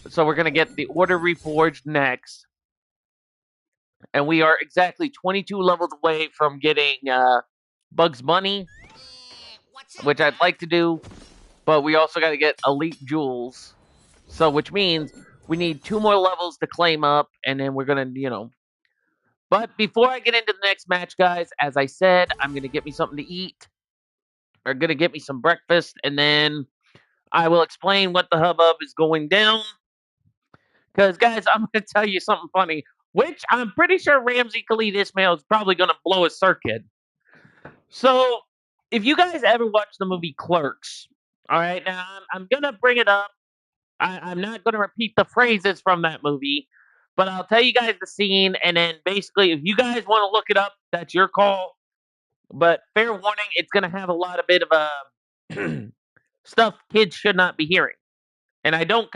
So we're going to get the Order Reforged next. And we are exactly 22 levels away from getting Bugs Bunny, which I'd like to do. But we also got to get Elite Jewels. So which means we need 2 more levels to claim up. And then we're going to, But before I get into the next match, guys, as I said, I'm going to get me something to eat. Or going to get me some breakfast. And then I will explain what the hubbub is going down. Because, guys, I'm going to tell you something funny. Which I'm pretty sure Ramsey Khalid Ismail is probably going to blow a circuit. So, if you guys ever watched the movie Clerks, all right, now I'm going to bring it up. I'm not going to repeat the phrases from that movie, but I'll tell you guys the scene, and then basically, if you guys want to look it up, that's your call. But fair warning, it's going to have a lot of bit of stuff kids should not be hearing, and I don't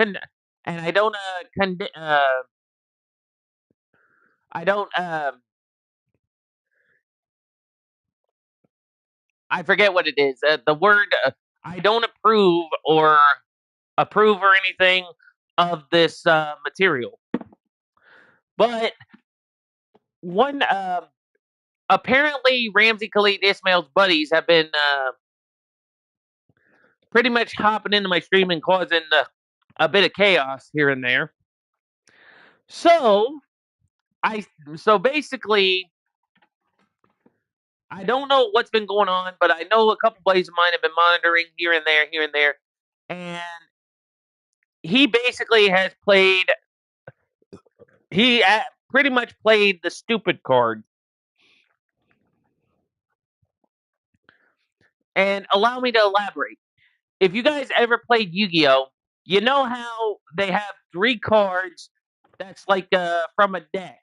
I don't I forget what it is. The word I don't approve or anything of this material. But one apparently Ramsey Khalid Ismail's buddies have been pretty much hopping into my stream and causing a bit of chaos here and there. So basically I don't know what's been going on, but I know a couple buddies of mine have been monitoring here and there, and he basically has played. He pretty much played the stupid card. And allow me to elaborate. If you guys ever played Yu-Gi-Oh, you know how they have 3 cards that's like from a deck,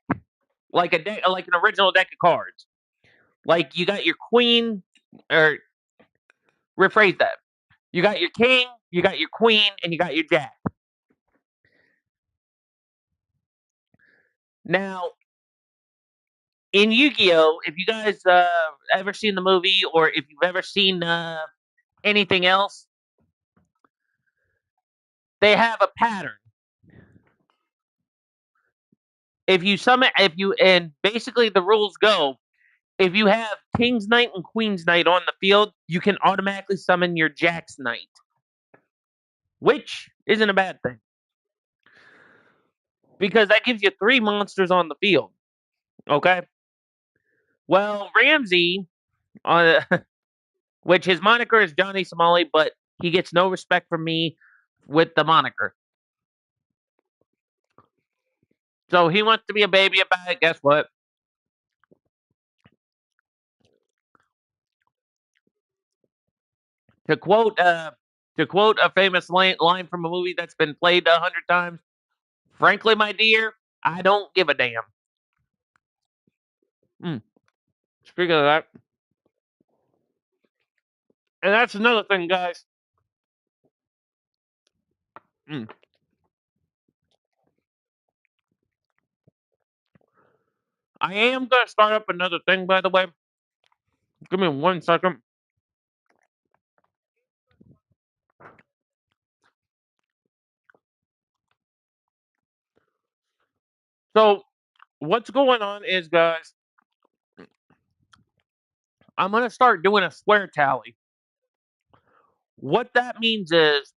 like a deck, like an original deck of cards. Like you got your queen, or rephrase that. You got your king, you got your queen, and you got your jack. Now, in Yu-Gi-Oh, if you guys ever seen the movie, or if you've ever seen anything else, they have a pattern. And basically the rules go, if you have King's Knight and Queen's Knight on the field, you can automatically summon your Jack's Knight, which isn't a bad thing, because that gives you 3 monsters on the field. Okay. Well, Ramsey, which his moniker is Johnny Somali, but he gets no respect from me with the moniker. So he wants to be a baby about it. Guess what? To quote a famous line from a movie that's been played 100 times. Frankly, my dear, I don't give a damn. Mm. Speaking of that, and that's another thing, guys. Mm. I am gonna start up another thing, by the way. Give me 1 second. So, what's going on is, guys, I'm gonna start doing a swear tally. What that means is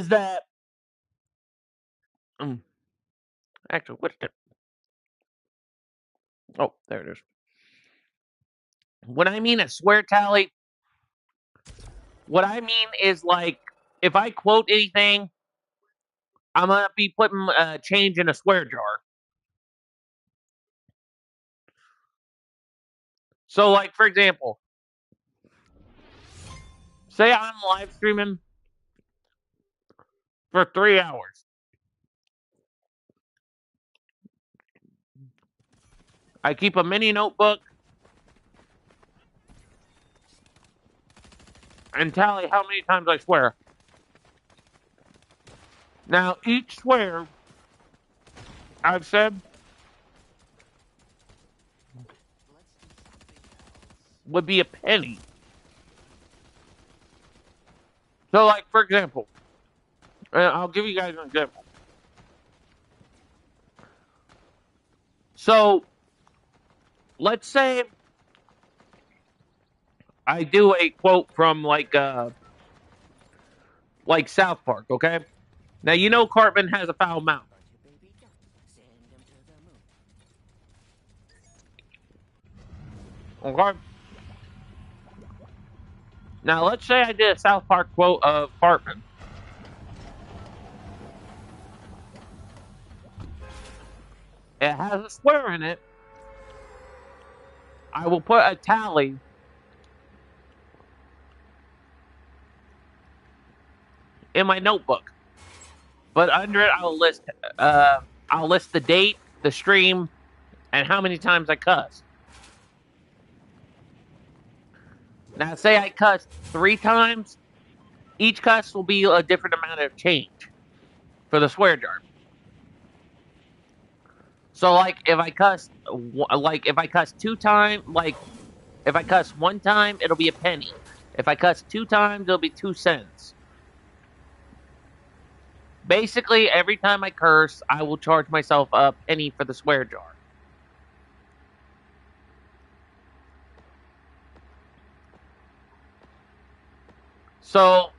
that mm, actually, what's the? Oh, there it is. When I mean a swear tally, what I mean is like if I quote anything, I'm gonna be putting change in a swear jar. So, like for example, say I'm live streaming for 3 hours. I keep a mini notebook and tally how many times I swear. Now, each swear I've said would be a penny. So, like for example, I'll give you guys an example. So, let's say I do a quote from like South Park, okay? Now you know Cartman has a foul mouth. Bunch of baby ducks. Send them to the moon. Okay. Now let's say I did a South Park quote of Cartman. It has a swear in it. I will put a tally in my notebook, but under it I'll list the date, the stream, and how many times I cussed. Now say I cussed 3 times. Each cuss will be a different amount of change for the swear jar. So like if I cuss 2 times, like if I cuss 1 time, it'll be a penny. If I cuss 2 times, it'll be 2 cents. Basically, every time I curse, I will charge myself a penny for the swear jar. So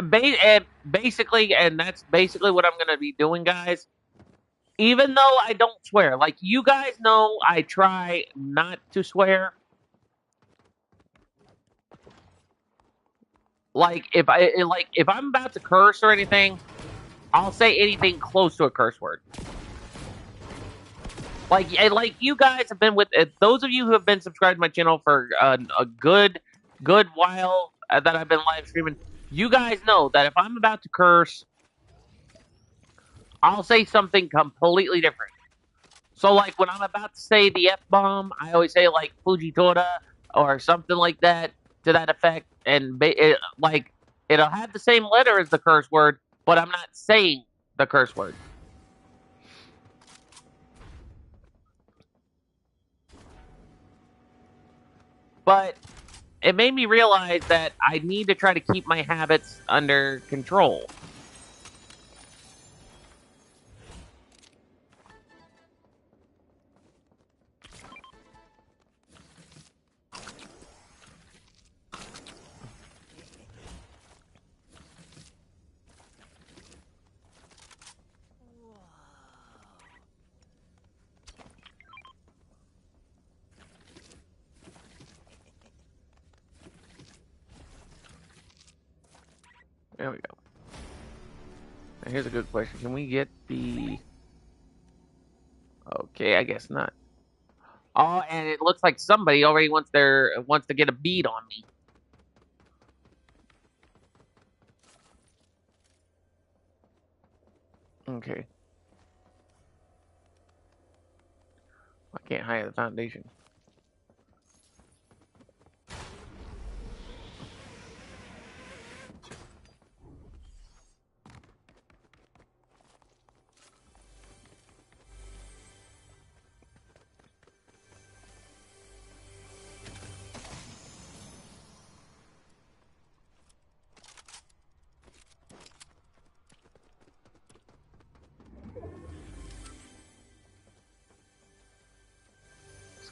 basically, and that's basically what I'm gonna be doing, guys. Even though I don't swear, like you guys know, I try not to swear. If I'm about to curse or anything, I'll say anything close to a curse word. Like you guys have been with those of you who have been subscribed to my channel for a good while that I've been live streaming. You guys know that if I'm about to curse, I'll say something completely different. So like when I'm about to say the F bomb, I always say like Fujitora or something like that to that effect, and it'll have the same letter as the curse word, but I'm not saying the curse word. But it made me realize that I need to try to keep my habits under control. There we go. Here's a good question. Can we get the... Okay, I guess not. Oh, and it looks like somebody already wants to get a bead on me. Okay. I can't hide the foundation.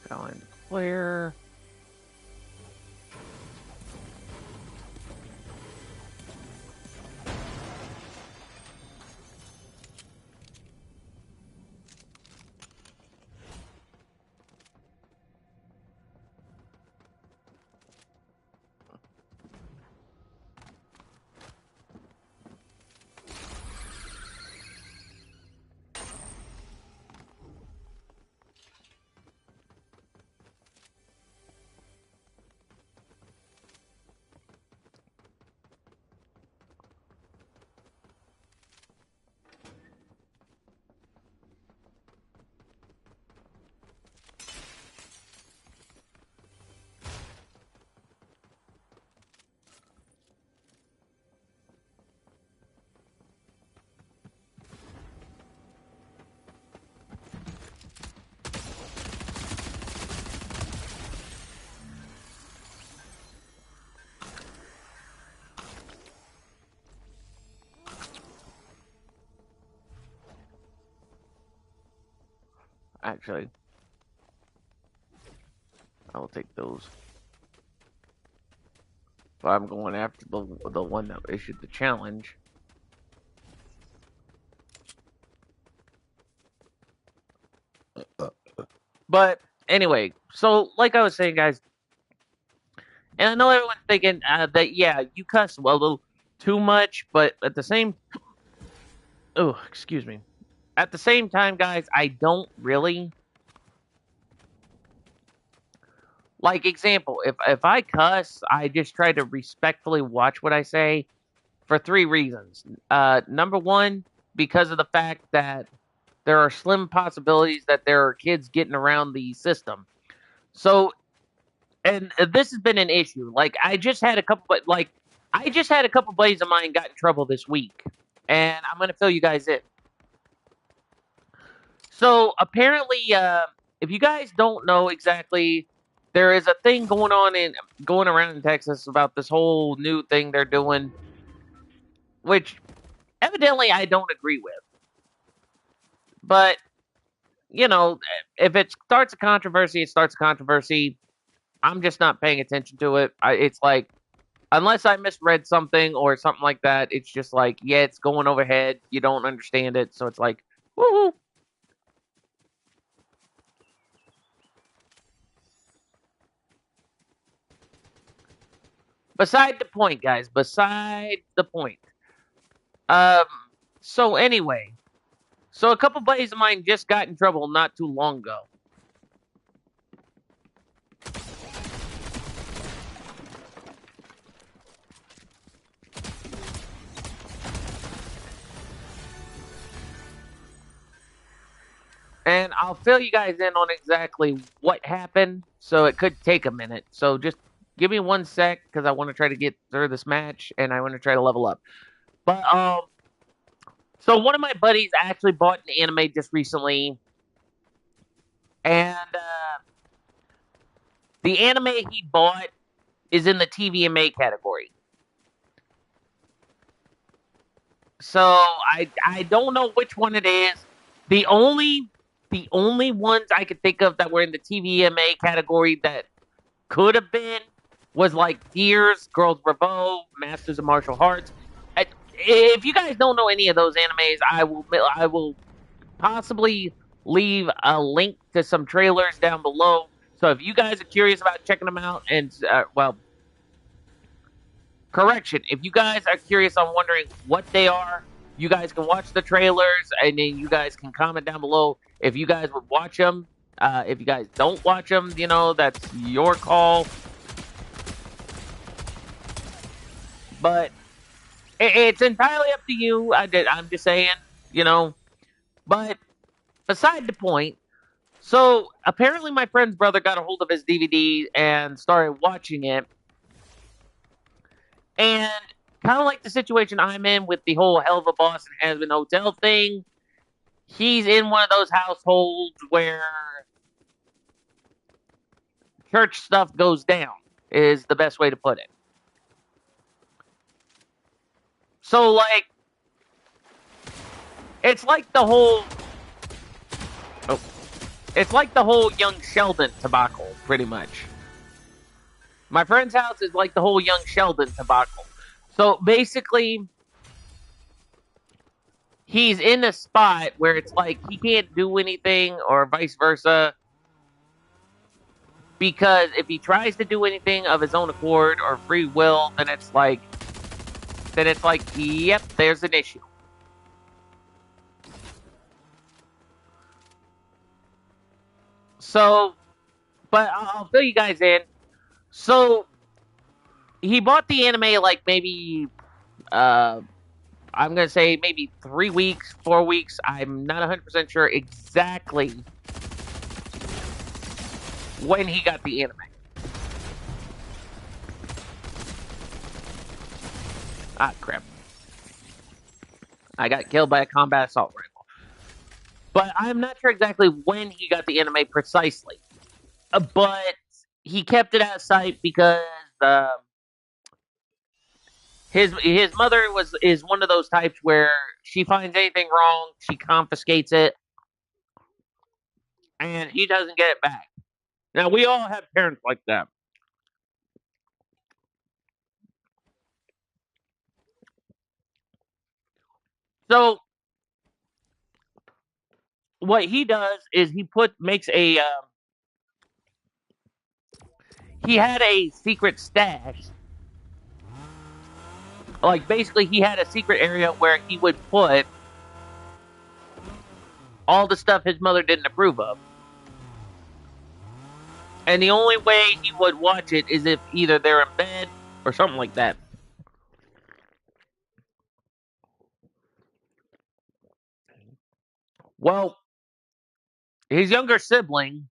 Skyline clear. Actually, I will take those. But I'm going after the one that issued the challenge. But anyway, so like I was saying, guys, and I know everyone's thinking that yeah, you cuss a little too much, but at the same, oh, excuse me, at the same time, guys, I don't really. Like example, if I cuss, I just try to respectfully watch what I say for 3 reasons. Number one, because of the fact that there are slim possibilities that there are kids getting around the system. So, and this has been an issue. Like I just had a couple, buddies of mine got in trouble this week, and I'm gonna fill you guys in. So apparently, if you guys don't know exactly, there is a thing going around in Texas about this whole new thing they're doing, which evidently I don't agree with. But you know, if it starts a controversy, it starts a controversy. I'm just not paying attention to it. It's like unless I misread something or something like that, it's just like yeah, it's going overhead. You don't understand it, so it's like woohoo. Beside the point, guys. Beside the point. Um. So anyway, so a couple buddies of mine just got in trouble not too long ago. And I'll fill you guys in on exactly what happened. So it could take a minute. So just give me 1 sec because I want to try to get through this match and I want to try to level up. But so one of my buddies actually bought an anime just recently, and the anime he bought is in the TVMA category. So I don't know which one it is. The only ones I could think of that were in the TVMA category that could have been was like Gears, Girls Revolve, Masters of Martial Arts. If you guys don't know any of those animes, I will possibly leave a link to some trailers down below. So if you guys are curious about checking them out, and well, correction, if you guys are curious on wondering what they are, You guys can watch the trailers, and then you guys can comment down below if you guys would watch them. If you guys don't watch them, that's your call. But it's entirely up to you. I'm just saying, But beside the point, so apparently my friend's brother got a hold of his DVD and started watching it. And kind of like the situation I'm in with the whole Hell of a Boss and Has Been Hotel thing, he's in one of those households where church stuff goes down, is the best way to put it. So, like, it's like the whole Young Sheldon debacle, pretty much. My friend's house is like the whole Young Sheldon debacle. So basically, he's in a spot where it's like he can't do anything, or vice versa, because if he tries to do anything of his own accord or free will, then it's like, yep, there's an issue. So, but I'll fill you guys in. So, he bought the anime like maybe, I'm going to say maybe 3 weeks, 4 weeks. I'm not 100% sure exactly when he got the anime. Ah, crap. I got killed by a combat assault rifle. But I'm not sure exactly when he got the anime precisely. But he kept it out of sight because his mother is one of those types where she finds anything wrong, she confiscates it, and he doesn't get it back. Now, we all have parents like that. So, what he does is he makes a he had a secret stash. Like, basically, he had a secret area where he would put all the stuff his mother didn't approve of. And the only way he would watch it is if either they're in bed or something like that. Well, his younger sibling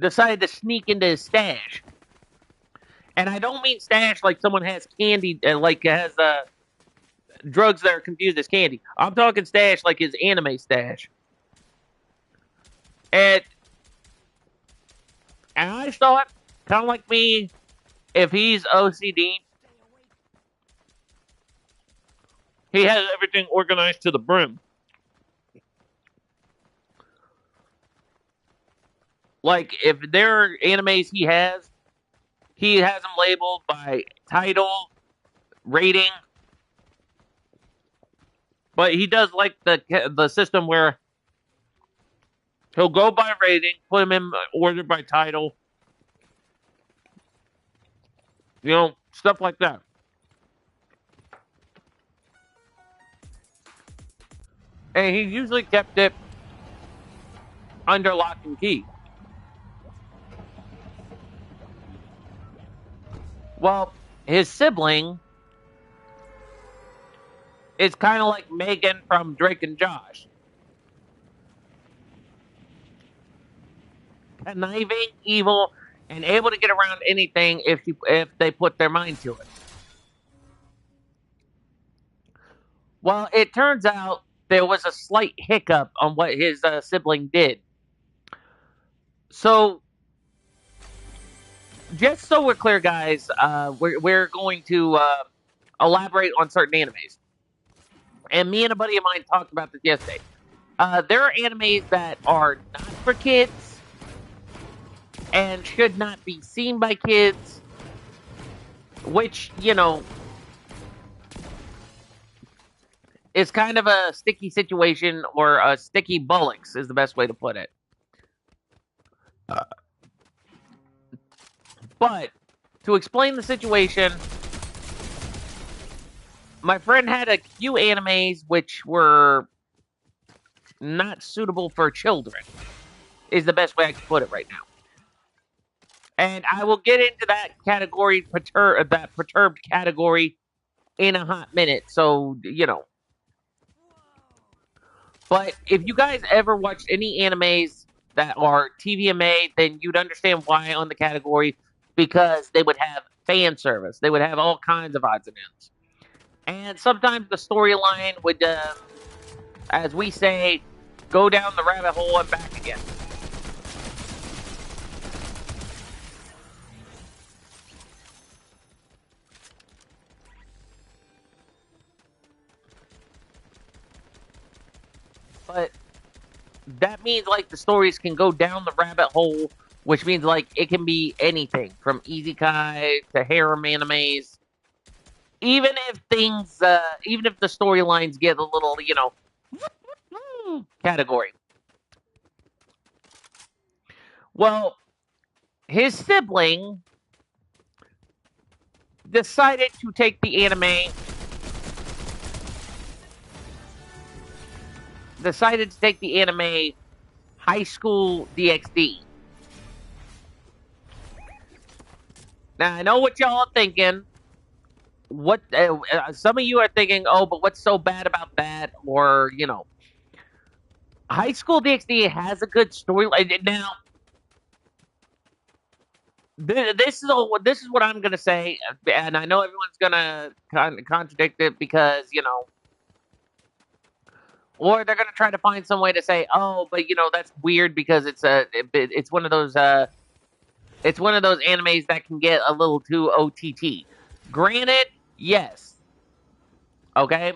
decided to sneak into his stash. And I don't mean stash like someone has candy, like has drugs that are confused as candy. I'm talking stash like his anime stash. And I thought, kind of like me, if he's OCD, he has everything organized to the brim. Like, if there are animes he has them labeled by title, rating. But he does like the system where he'll go by rating, put them in order by title. Stuff like that. And he usually kept it under lock and key. Well, his sibling is kind of like Megan from Drake and Josh. Conniving, evil, and able to get around anything if they put their mind to it. Well, it turns out there was a slight hiccup on what his sibling did. So, just so we're clear, guys, we're going to elaborate on certain animes. And me and a buddy of mine talked about this yesterday. There are animes that are not for kids and should not be seen by kids, which, is kind of a sticky situation, or a sticky bullocks is the best way to put it. But to explain the situation, my friend had a few animes which were not suitable for children, is the best way I can put it right now. And I will get into that category, that perturbed category, in a hot minute. So, you know. But if you guys ever watched any animes that are TVMA, then you'd understand why on the category, because they would have fan service. They would have all kinds of odds and ends. And sometimes the storyline would, as we say, go down the rabbit hole and back again. But that means like the stories can go down the rabbit hole, which means like it can be anything from isekai to harem animes. Even if even if the storylines get a little, category. Well, his sibling decided to take the anime High School DxD. Now I know what y'all are thinking. What some of you are thinking? Oh, but what's so bad about that? Or High School DxD has a good storyline. Now, this is what I'm gonna say, and I know everyone's gonna contradict it because or they're gonna try to find some way to say, oh, but that's weird because it's one of those animes that can get a little too OTT. Granted, yes, okay,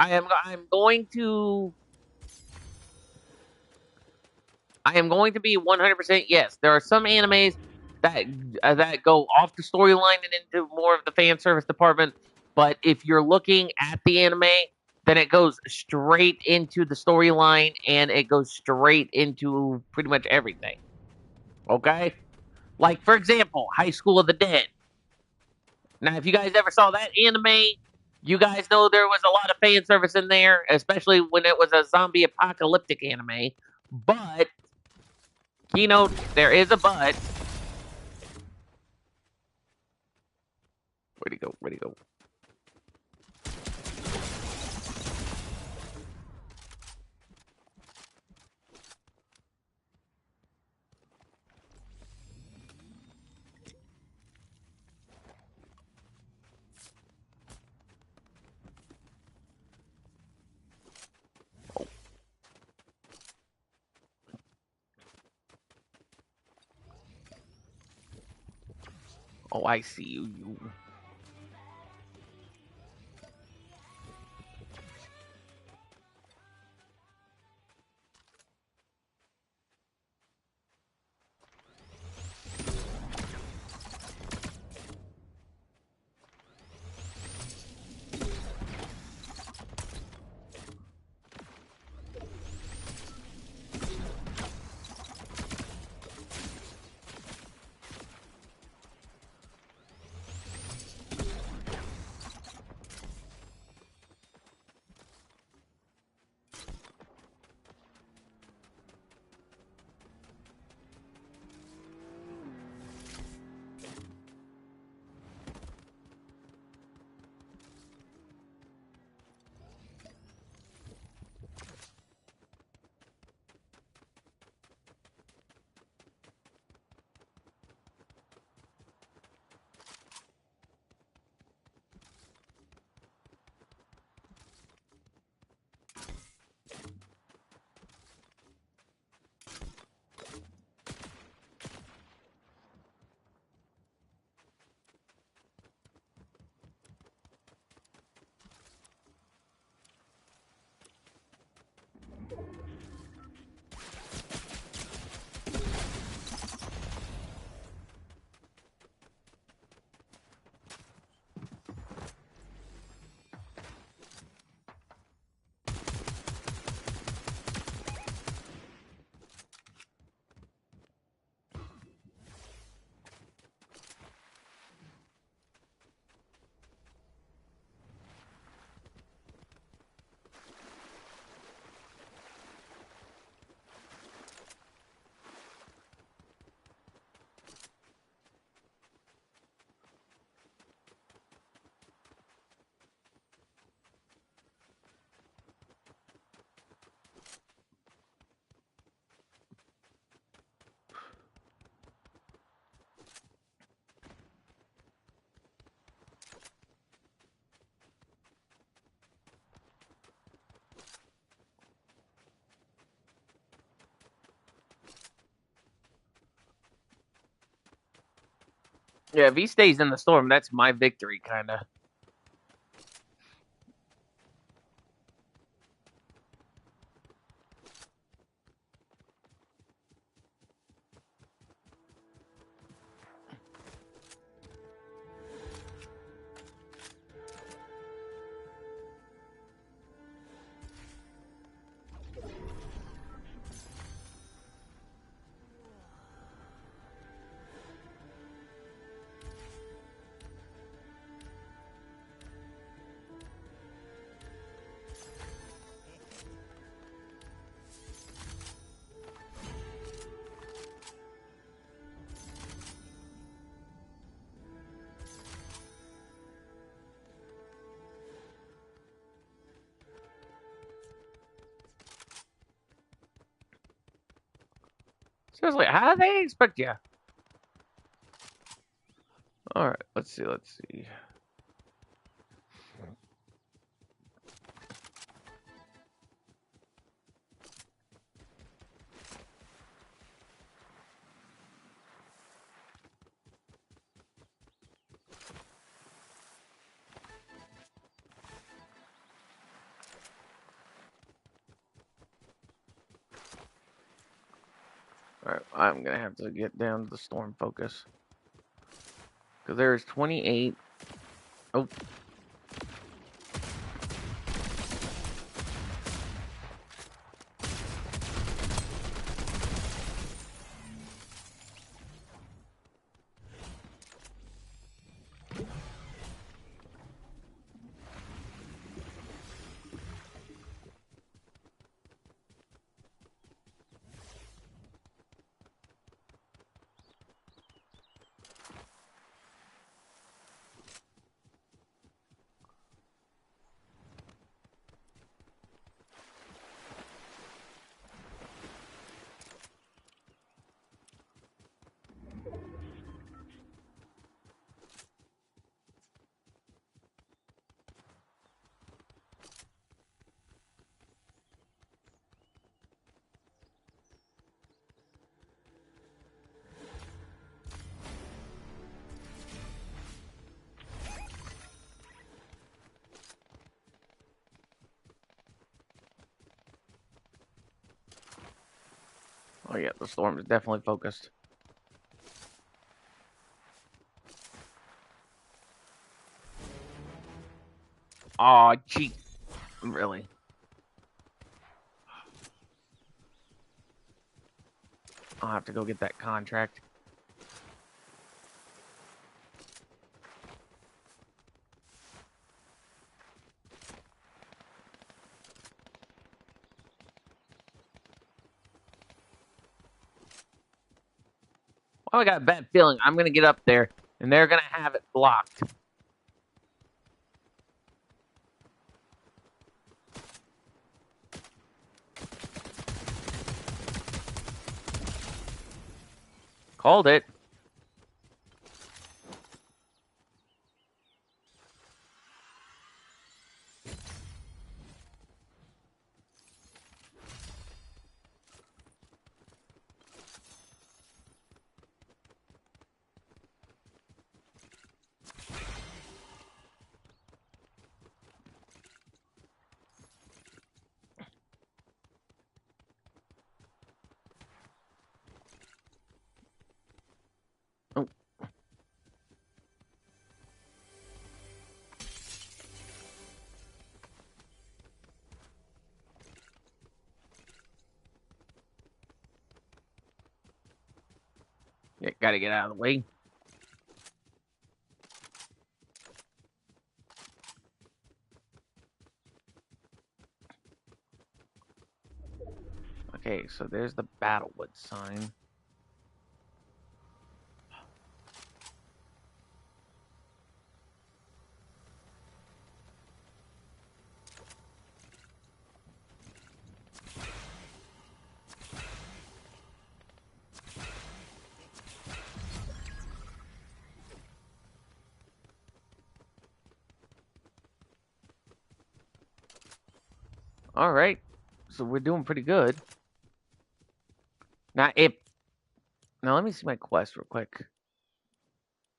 I'm going to be 100% yes. There are some animes that go off the storyline and into more of the fan service department. But if you're looking at the anime, then it goes straight into the storyline and it goes straight into pretty much everything. Okay, like for example, High School of the Dead. Now, if you guys ever saw that anime, you guys know there was a lot of fan service in there, especially when it was a zombie apocalyptic anime. But keynote, there is a but. Where'd he go? Where'd he go? Oh, I see you. Yeah, if he stays in the storm, that's my victory, kind of. Seriously, how do they expect you? All right, let's see. Let's see. All right, I'm gonna have to get down to the storm focus because there's 28. Oh, oh yeah, the storm is definitely focused. Oh, gee, really? I'll have to go get that contract. Well, I got a bad feeling I'm gonna get up there and they're gonna have it blocked. Called it. Oh, yeah, gotta get out of the way. Okay, so there's the Battlewood sign. All right, so we're doing pretty good. Now, let me see my quest real quick.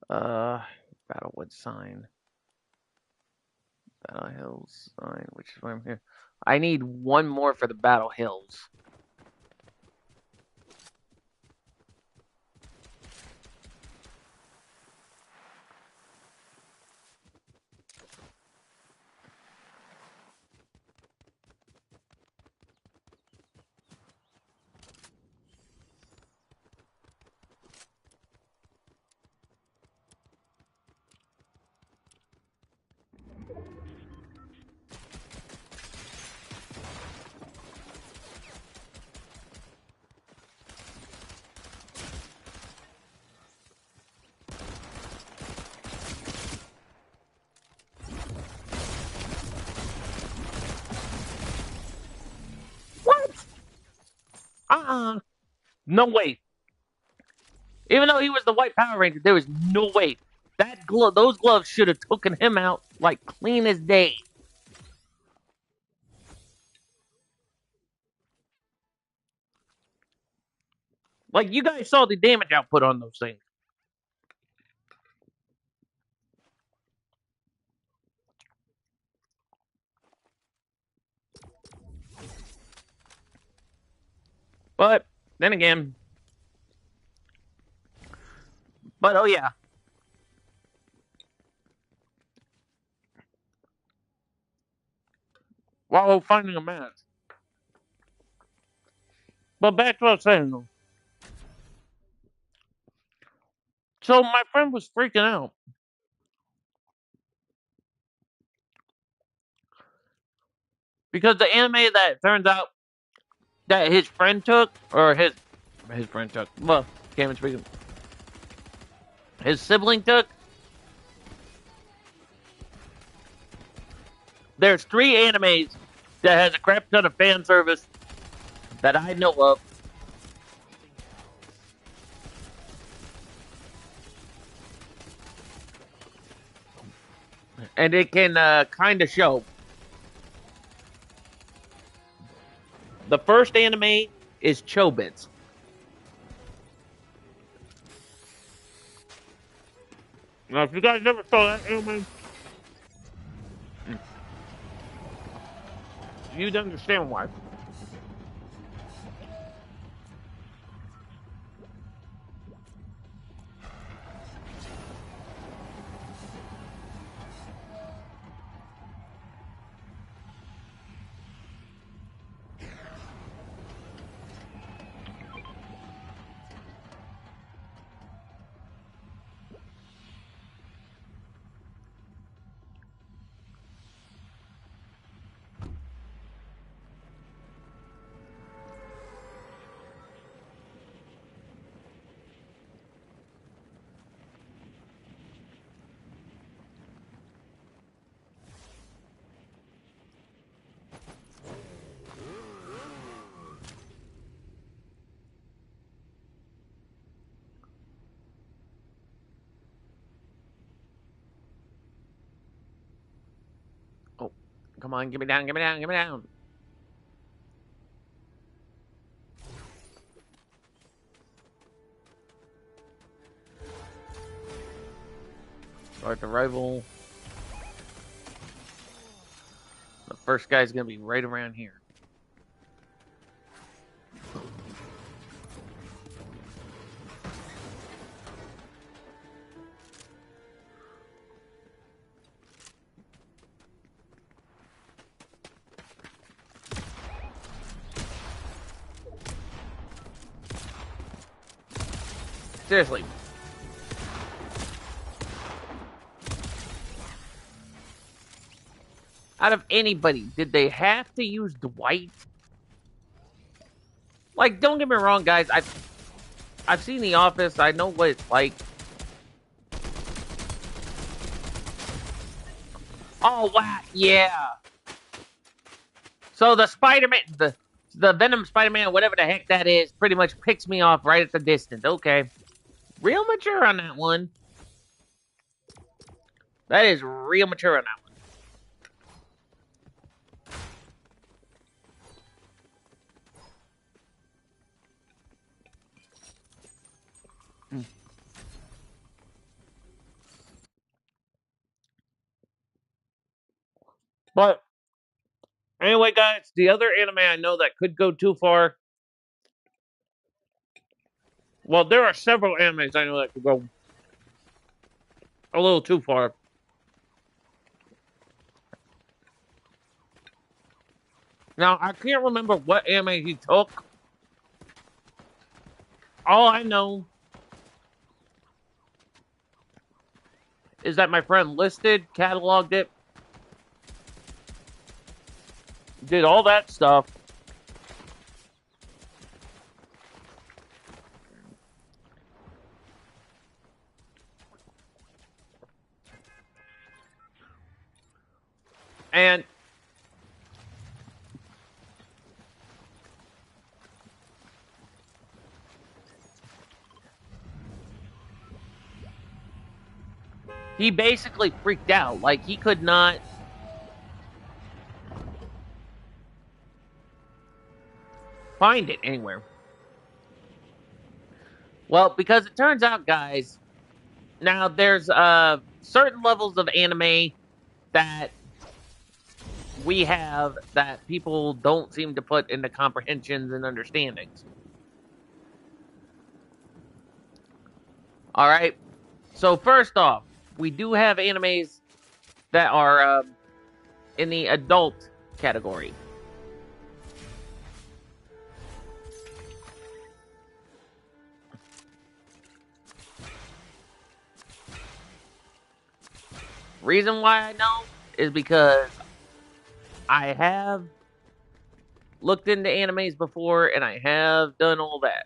Uh, Battlewood sign. Battle Hills sign, which is where I'm here. I need one more for the Battle Hills. What? No way. Even though he was the White Power Ranger, there was no way. Those gloves should have taken him out like clean as day. Like, you guys saw the damage output on those things. But then again, oh yeah. While finding a match. But back to what I was saying though. So my friend was freaking out because the anime that turns out that his friend took, or his friend took, well, can't even speak. His sibling took. There's 3 animes that has a crap ton of fan service that I know of. And it can kind of show. The first anime is Chobits. Now, if you guys never saw that anime, you'd understand why. Oh, come on, give me down, give me down, give me down. Start the rival. The first guy's gonna be right around here. Seriously. Out of anybody, did they have to use Dwight? Like, don't get me wrong, guys. I've seen The Office. I know what it's like. Oh wow, yeah. So the Spider-Man, the Venom Spider-Man, whatever the heck that is, pretty much picks me off right at the distance. Okay, real mature on that one. That is real mature on that one. But anyway, guys, the other anime I know that could go too far. Well, there are several animes I know that could go a little too far. Now, I can't remember what anime he took. All I know is that my friend listed, cataloged it, did all that stuff. And he basically freaked out. Like, he could not find it anywhere. Well, because it turns out, guys, now there's certain levels of anime that we have that people don't seem to put into comprehensions and understandings. All right. So first off, we do have animes that are in the adult category. Reason why I know is because I have looked into animes before and I have done all that.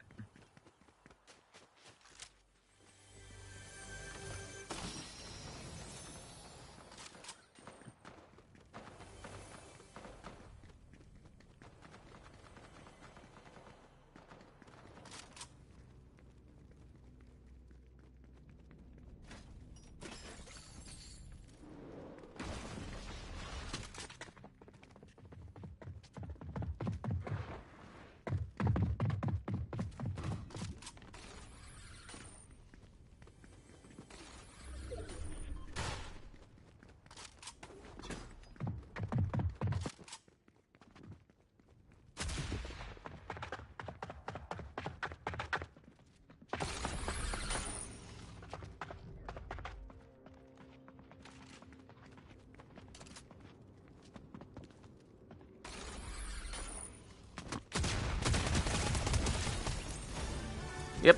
Yep.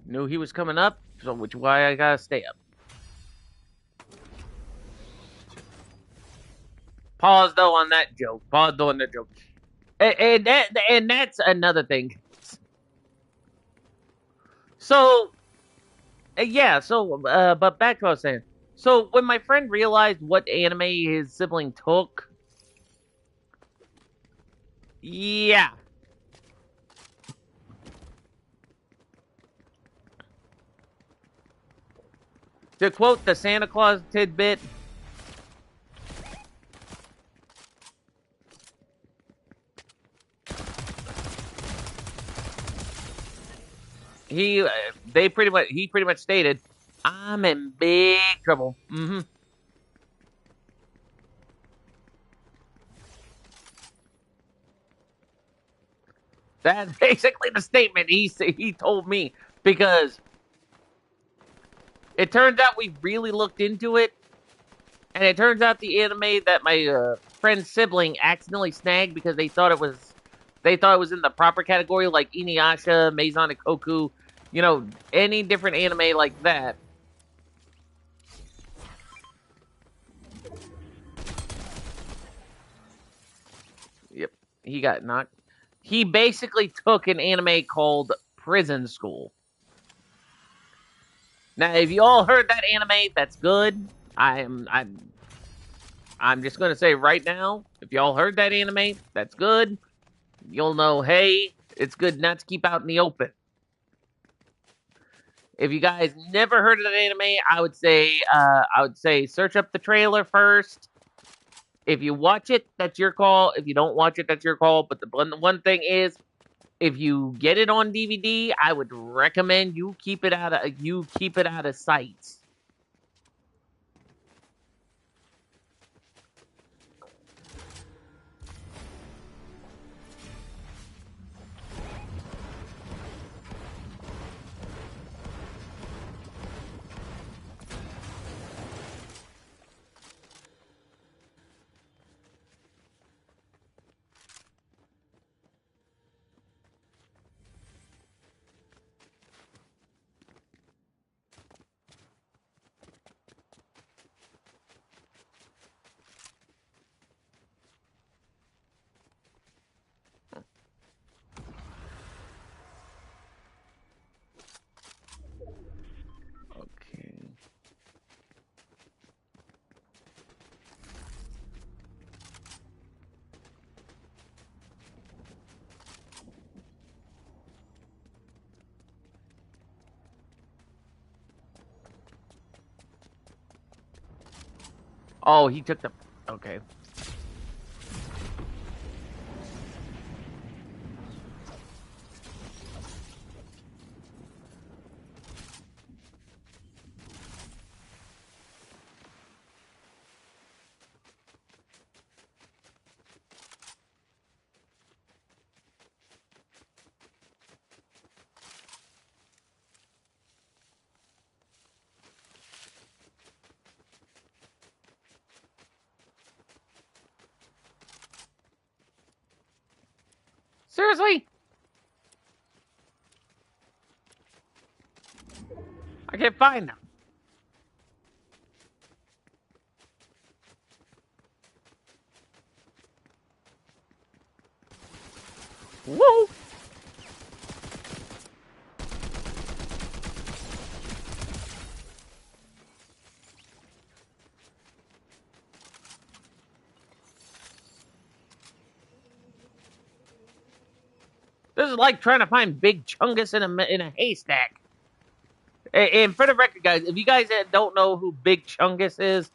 Knew he was coming up, so which is why I gotta stay up. Pause though on that joke. Pause though on that joke. And that's another thing. So yeah, but back to what I was saying. So when my friend realized what anime his sibling took, yeah. To quote the Santa Claus tidbit, he pretty much stated, "I'm in big trouble." That's basically the statement he told me, because it turns out we really looked into it, and it turns out the anime that my friend's sibling accidentally snagged because they thought it was in the proper category, like Inuyasha, Maison Koku, any different anime like that. Yep, he got knocked. He basically took an anime called Prison School. Now, if you all heard that anime, that's good. I'm just gonna say right now, if y'all heard that anime, that's good. You'll know, hey, it's good not to keep out in the open. If you guys never heard of that anime, I would say search up the trailer first. If you watch it, that's your call. If you don't watch it, that's your call. But the one thing is, if you get it on DVD, I would recommend you keep it out of sight. Oh, he took the... Okay. Seriously? I can't find them. Whoa! This is like trying to find Big Chungus in a haystack. And for the record, guys, if you guys don't know who Big Chungus is,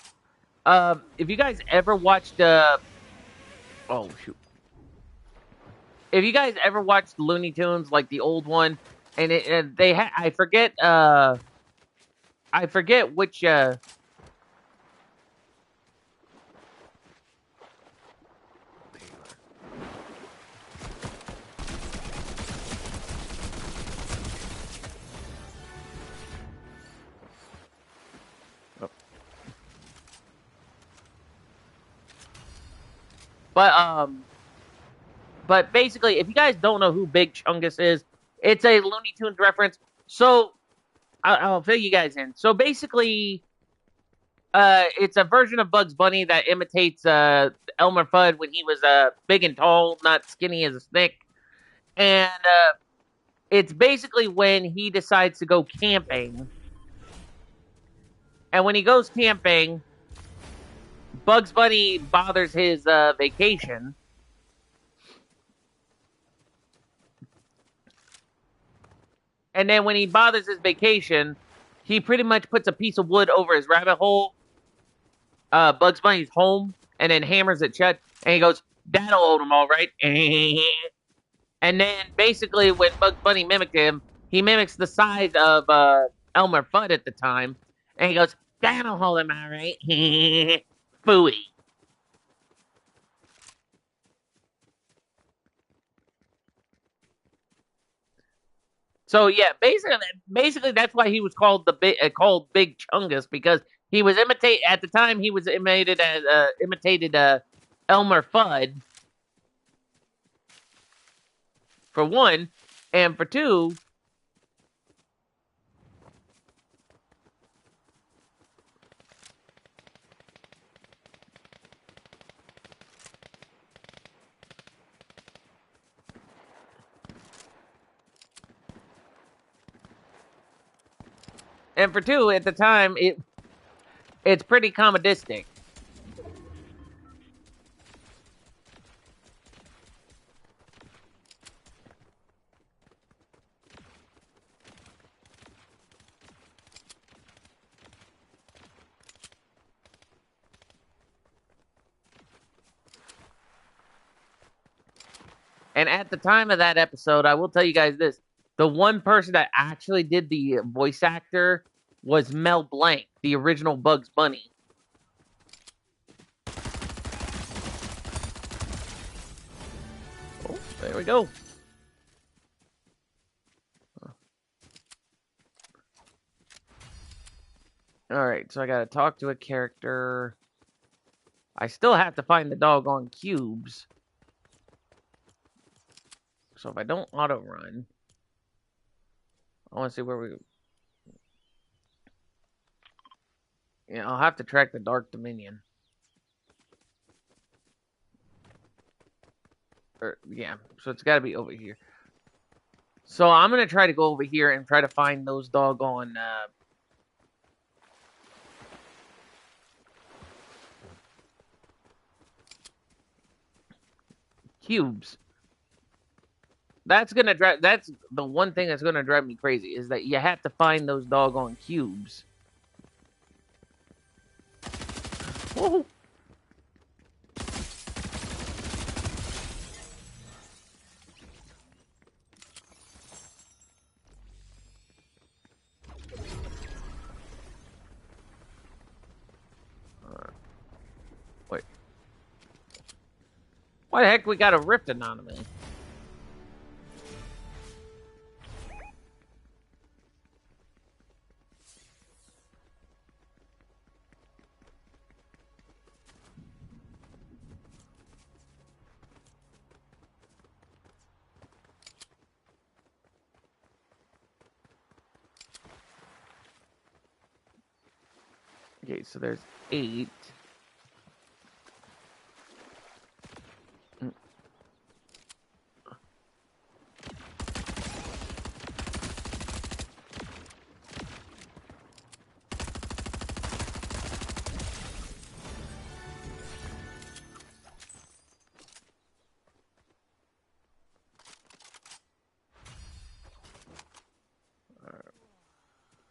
if you guys ever watched, oh shoot, if you guys ever watched Looney Tunes, like the old one, and they had, I forget which, but but basically, if you guys don't know who Big Chungus is, it's a Looney Tunes reference. So I'll fill you guys in. So basically, it's a version of Bugs Bunny that imitates Elmer Fudd when he was big and tall, not skinny as a snake. And it's basically when he decides to go camping. And when he goes camping, Bugs Bunny bothers his vacation. And then when he bothers his vacation, he pretty much puts a piece of wood over his rabbit hole, Bugs Bunny's home, and then hammers it shut. And he goes, "That'll hold him all right." And then basically when Bugs Bunny mimicked him, he mimics the size of Elmer Fudd at the time. And he goes, "That'll hold him all right." Phooey. So yeah, basically that's why he was called called Big Chungus, because he was at the time he was imitated Elmer Fudd, for one, and for two, at the time it's pretty comedistic. And at the time of that episode, I will tell you guys this: the one person that actually did the voice actor was Mel Blanc, the original Bugs Bunny. Oh, there we go. Alright, so I gotta talk to a character. I still have to find the doggone cubes. So if I don't auto run, I want to see where we... Yeah, I'll have to track the Dark Dominion. Yeah, so it's got to be over here. So I'm going to try to go over here and try to find those doggone... cubes. That's the one thing that's gonna drive me crazy, is that you have to find those doggone cubes. Whoa. Wait. Why the heck we got a rift anonymous? Okay, so there's 8.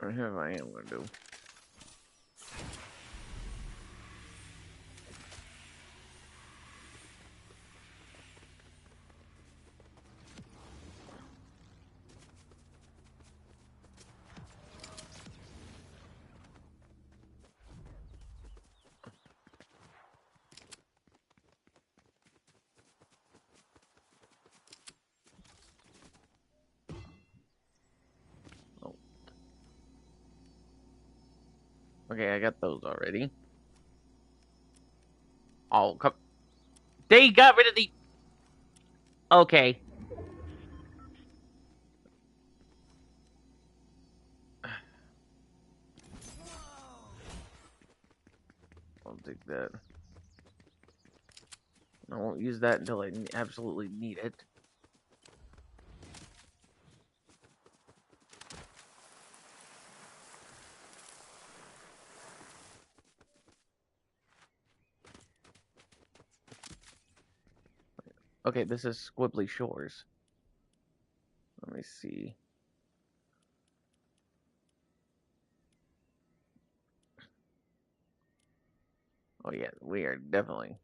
Or here's what I am gonna do. Oh. Okay, I got those already. Oh, come. They got rid of the. Okay. I'll take that. I won't use that until I absolutely need it. Okay, this is Squibbly Shores. Let me see. Oh yeah, we are definitely.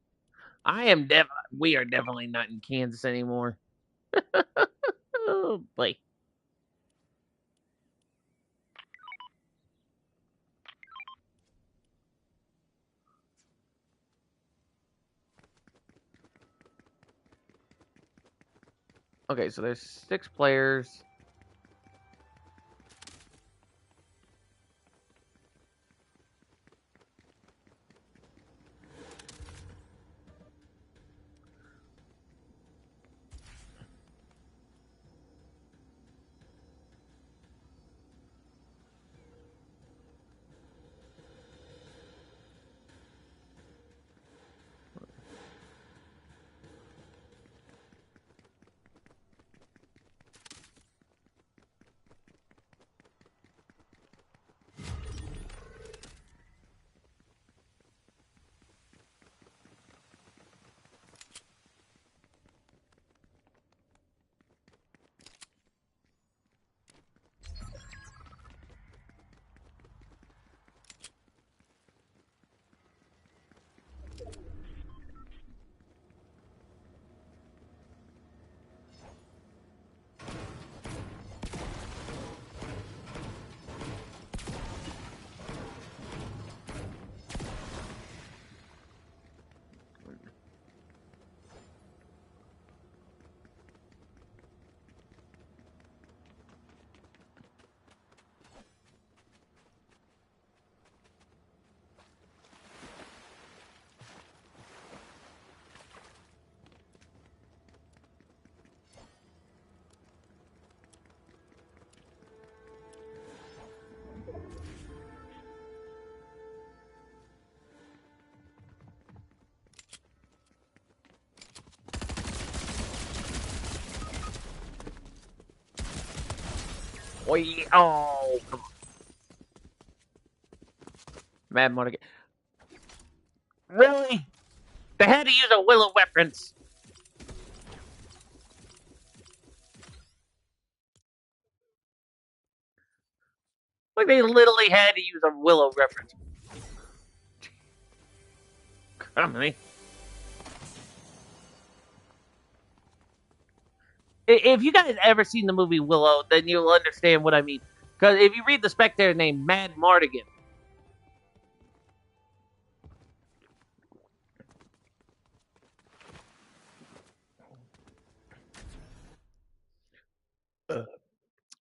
We are definitely not in Kansas anymore. Oh boy. Okay, so there's 6 players. Oh, come on. Mad Monica. Really? They had to use a Willow reference. Like they literally had to use a Willow reference. I if you guys ever seen the movie Willow, then you'll understand what I mean. Because if you read the spectator named Mad Mardigan,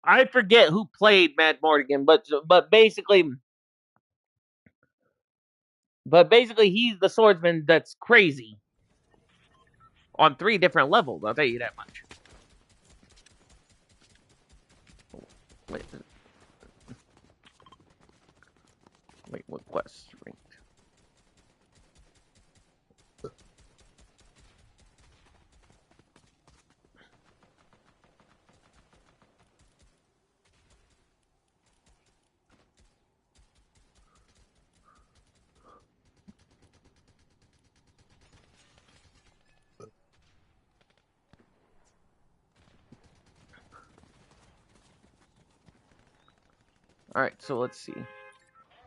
I forget who played Mad Mardigan, but basically he's the swordsman that's crazy on 3 different levels. I'll tell you that much. Wait, what quest? All right, so let's see.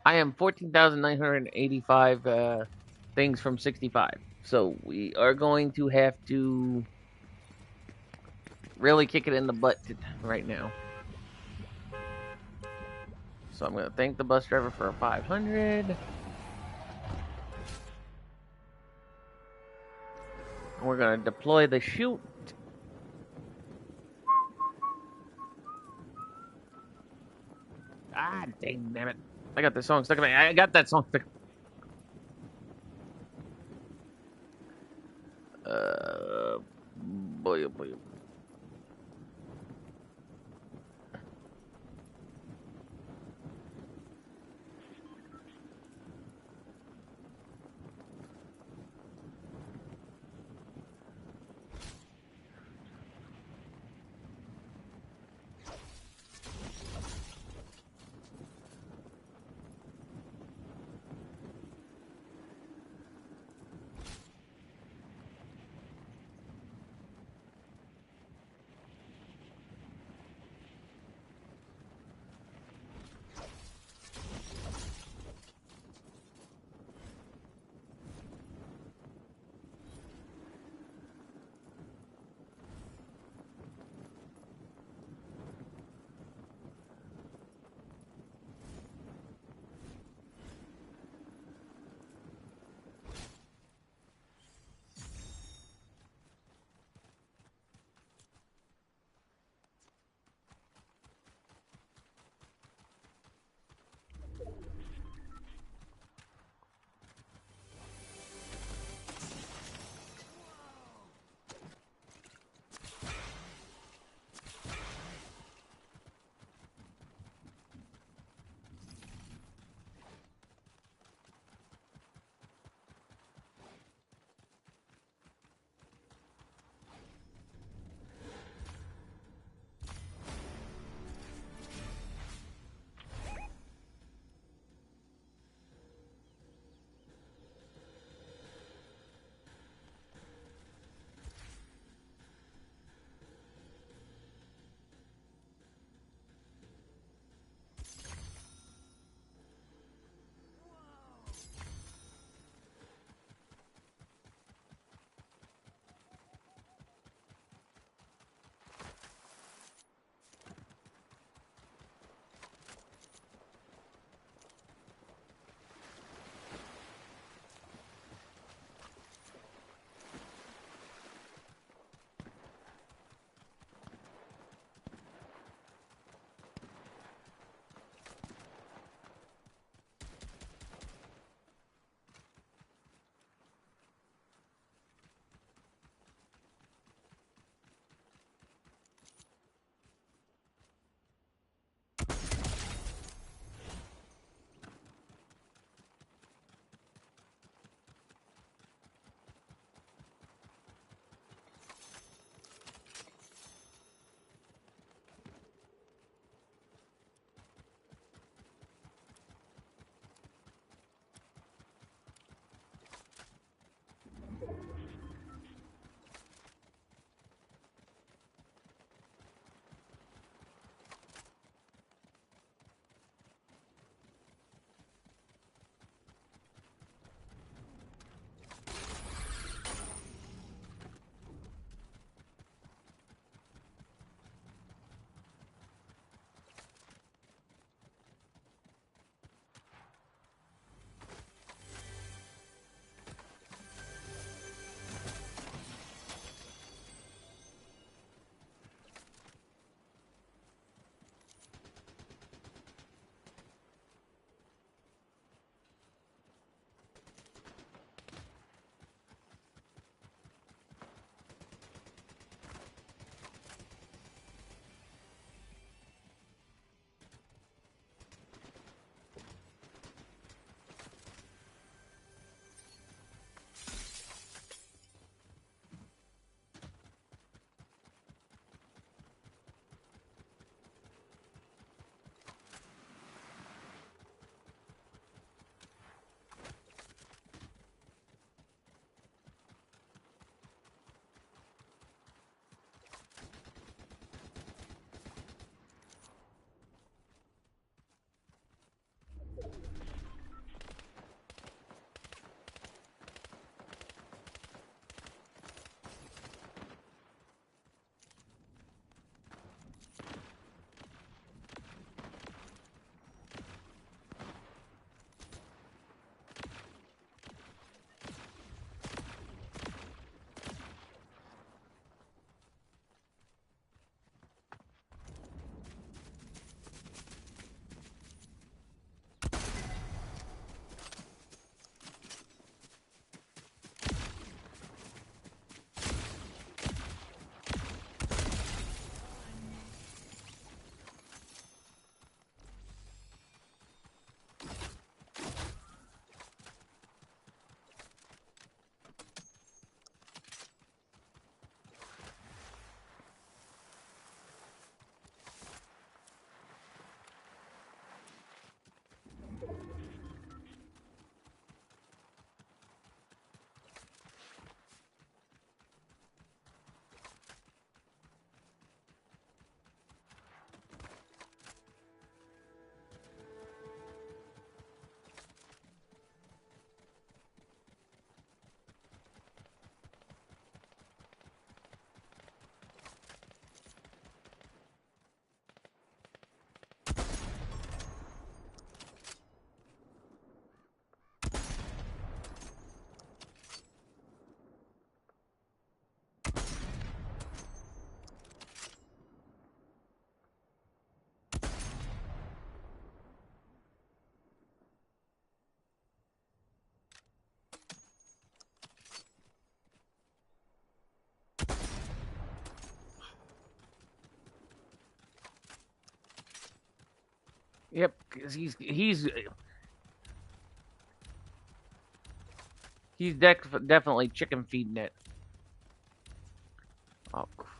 I am 14,985 things from 65. So we are going to have to really kick it in the butt right now. So I'm going to thank the bus driver for a 500. And we're going to deploy the chute. Ah, dang damn it. I got this song stuck in my... I got that song stuck... Boy, oh boy. Yep, 'cause he's definitely chicken feeding it. Oh crap!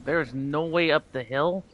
There's no way up the hill.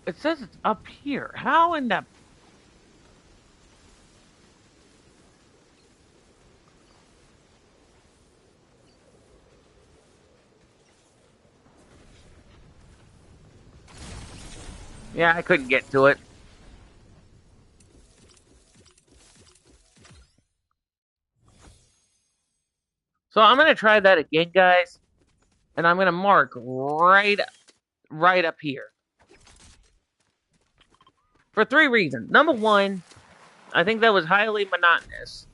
It says it's up here. How in the... Yeah, I couldn't get to it. So I'm gonna try that again, guys, and I'm gonna mark right up here for 3 reasons. Number one, I think that was highly monotonous.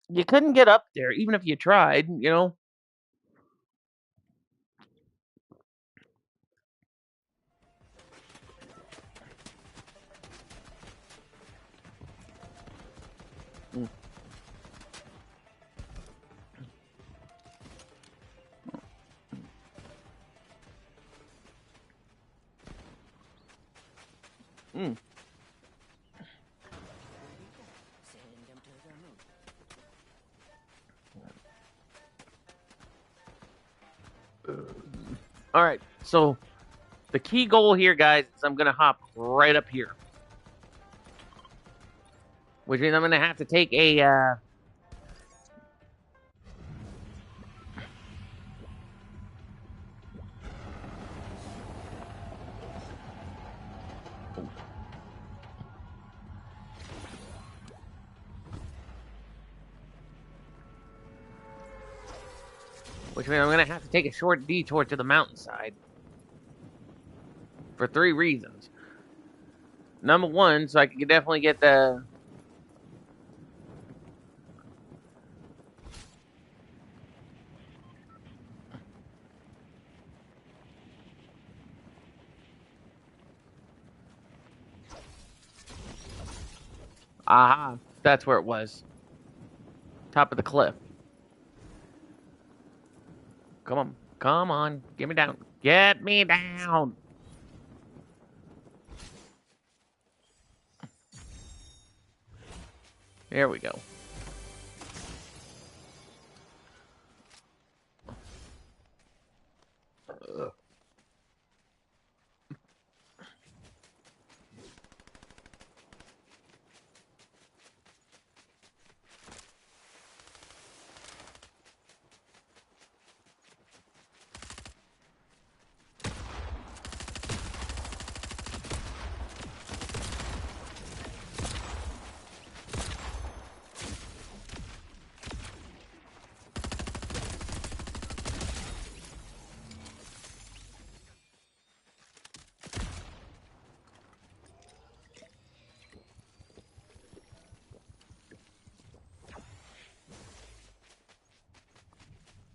You couldn't get up there, even if you tried, you know? Mm. Mm. Send them to the moon. Alright, so the key goal here, guys, is I'm gonna hop right up here. Which means I'm gonna have to take a, short detour to the mountainside. For 3 reasons. Number one, so I can definitely get the... Aha, that's where it was. Top of the cliff. Come on, get me down. Get me down! There we go.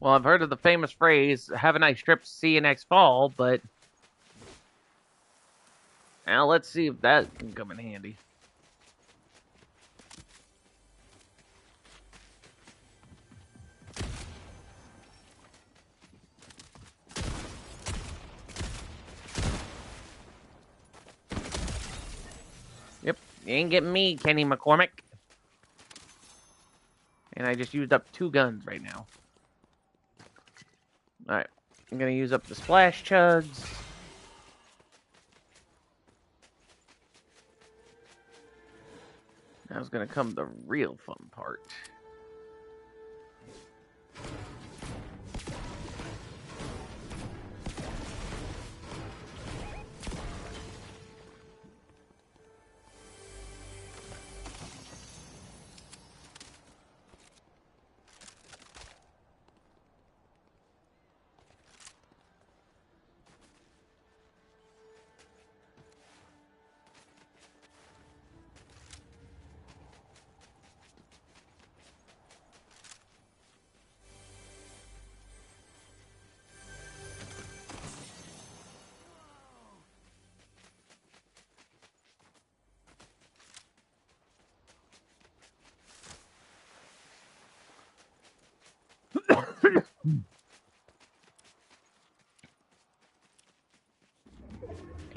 Well, I've heard of the famous phrase, have a nice trip, see you next fall, but... Now, let's see if that can come in handy. Yep, you ain't getting me, Kenny McCormick. And I just used up 2 guns right now. Alright, I'm gonna use up the splash chugs. Now's gonna come the real fun part.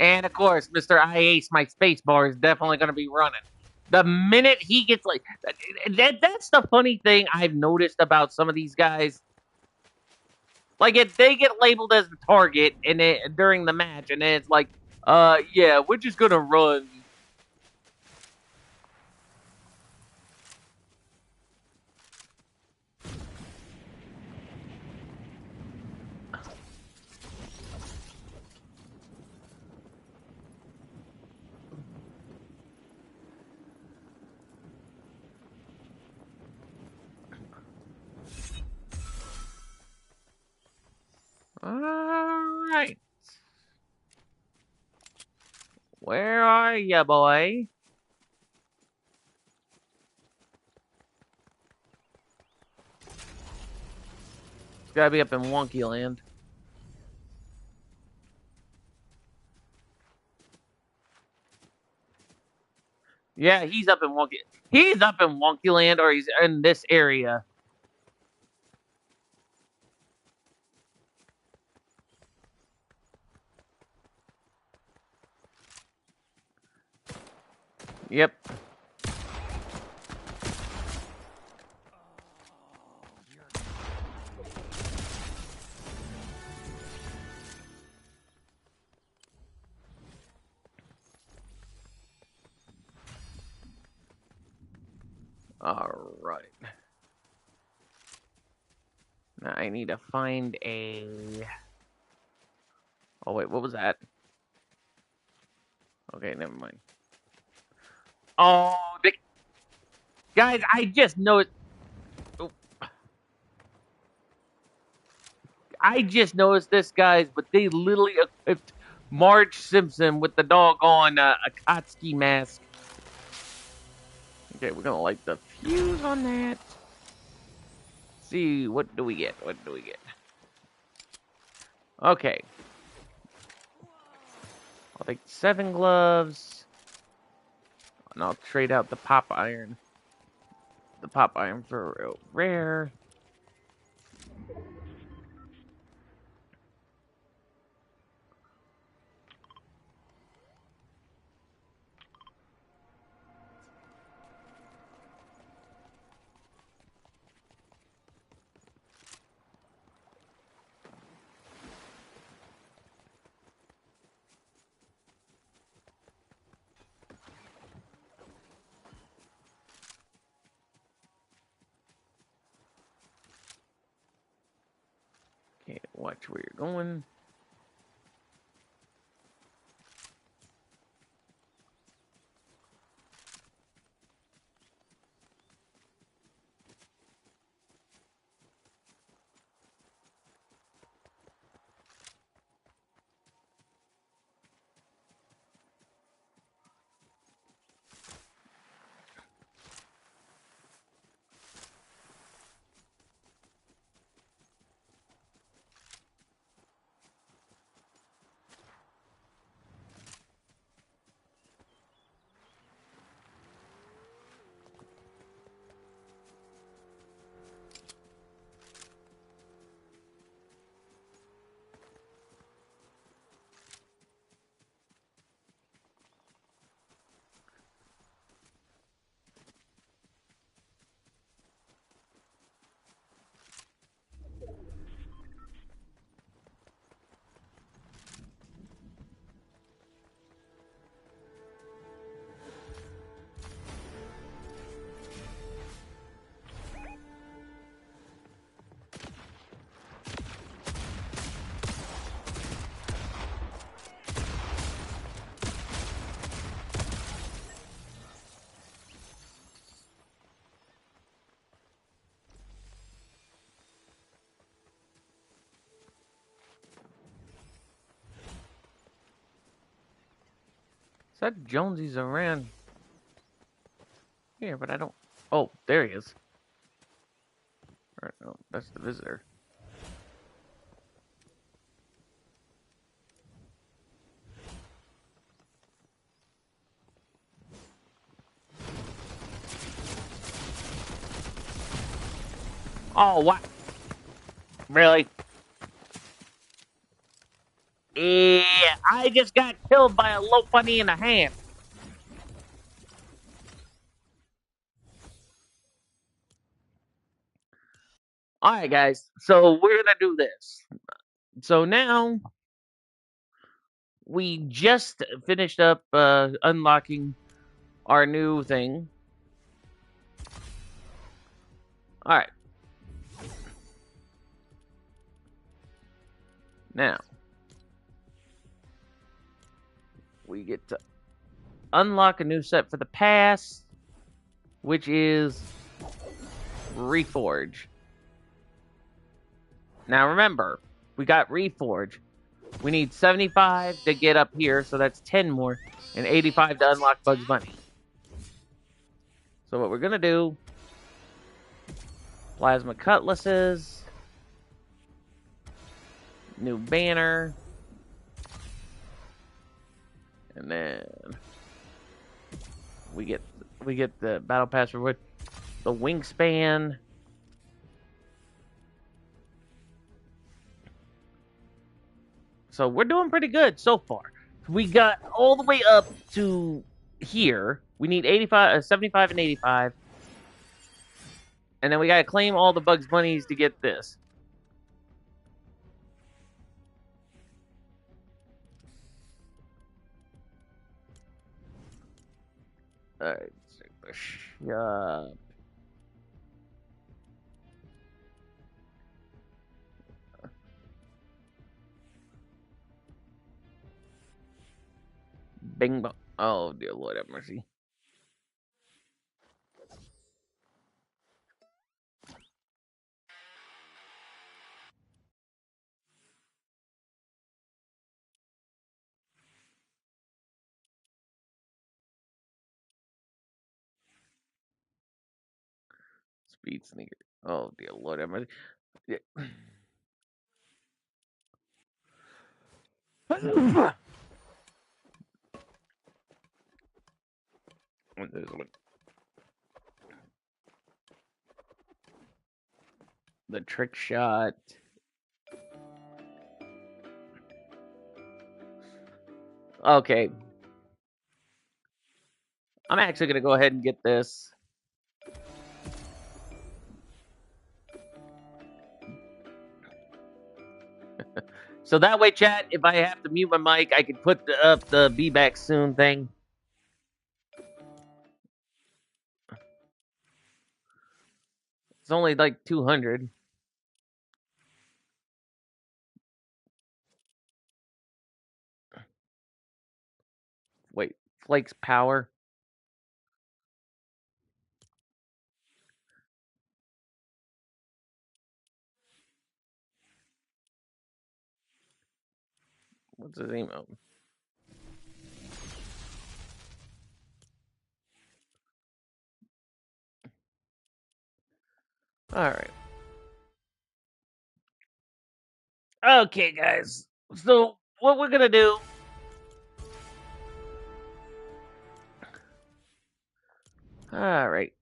And of course, Mr. I Ace, my spacebar is definitely going to be running. The minute he gets like that's the funny thing I've noticed about some of these guys. Like if they get labeled as the target and during the match, and then it's like, yeah, we're just gonna run. Alright. Where are ya, boy? It's gotta be up in Wonky Land. Yeah, he's up in Wonky. He's up in Wonky Land, or he's in this area. Yep. All right. Now I need to find a. Oh wait, what was that? Okay, never mind. Oh, guys, I just noticed. Oh, I just noticed this, guys, but they literally equipped Marge Simpson with the doggone Akatsuki mask. Okay, we're gonna light the fuse on that. See, what do we get? What do we get? Okay. I'll take 7 gloves. And I'll trade out the pop iron. The pop iron for a rare. Okay, watch where you're going. Said Jonesy's around here, but I don't. Oh, there he is. Alright, no, that's the visitor. Oh, what? Really? Yeah, I just got killed by a low bunny in a hand. Alright, guys, so we're gonna do this. So now, we just finished up unlocking our new thing. Alright. Now, we get to unlock a new set for the past, which is Reforge. Now remember, We got Reforge. We need 75 to get up here, so that's 10 more, and 85 to unlock Bugs Bunny. So what we're gonna do, plasma cutlasses, new banner, and then we get the battle pass reward, the wingspan. So we're doing pretty good so far. We got all the way up to here. We need 85, 75 and 85. And then we gotta claim all the Bugs Bunnies to get this. Alright, Bing bong. Oh dear Lord have mercy. Speed sneaker. Oh dear Lord have mercy. Yeah. The trick shot. Okay. I'm actually gonna go ahead and get this. So that way, chat, if I have to mute my mic, I can put up the be back soon thing. It's only like 200. Wait, Flake's power. What's his email? Alright. Okay, guys. So, what we're gonna do... Alright.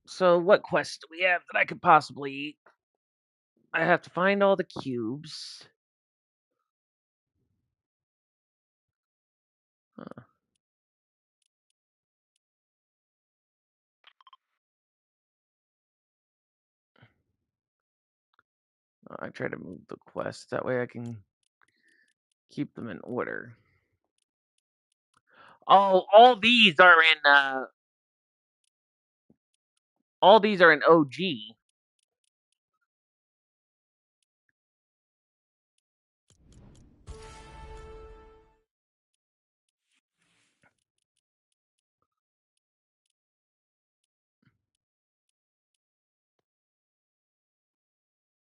So, what quest do we have that I could possibly eat? I have to find all the cubes. Huh. I try to move the quests. That way I can keep them in order. Oh, all these are in, all these are in OG.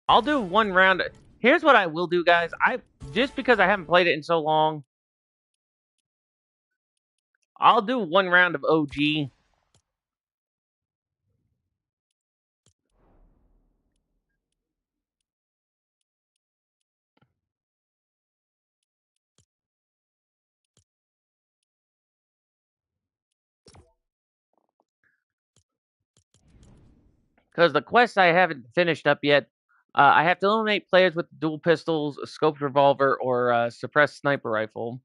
I'll do one round. Here's what I will do, guys. Just because I haven't played it in so long, I'll do one round of OG. Because the quests I haven't finished up yet, I have to eliminate players with dual pistols, a scoped revolver, or a suppressed sniper rifle.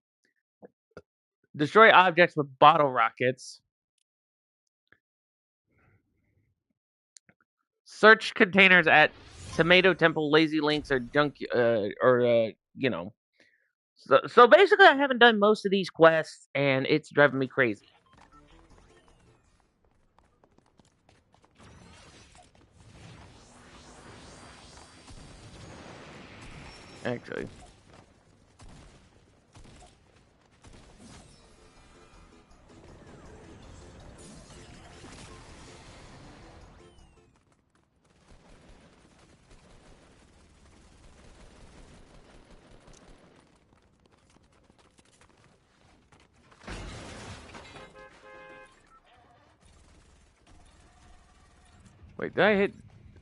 Destroy objects with bottle rockets. Search containers at Tomato Temple, Lazy Links, or Junk, you know. So basically, I haven't done most of these quests, and it's driving me crazy. Actually. Wait, did I hit?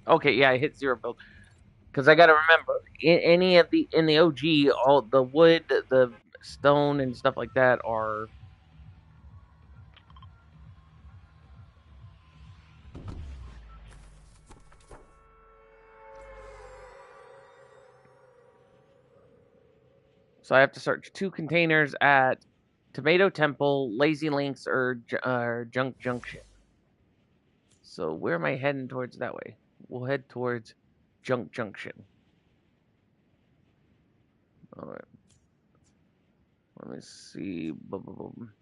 Okay, yeah, I hit 0 build. Because I gotta remember, in the OG, all the wood, the stone, and stuff like that are. So I have to search 2 containers at Tomato Temple, Lazy Links, or Junk Junction. So where am I heading towards that way? We'll head towards Junk Junction. All right. Let me see. Boom, boom, boom.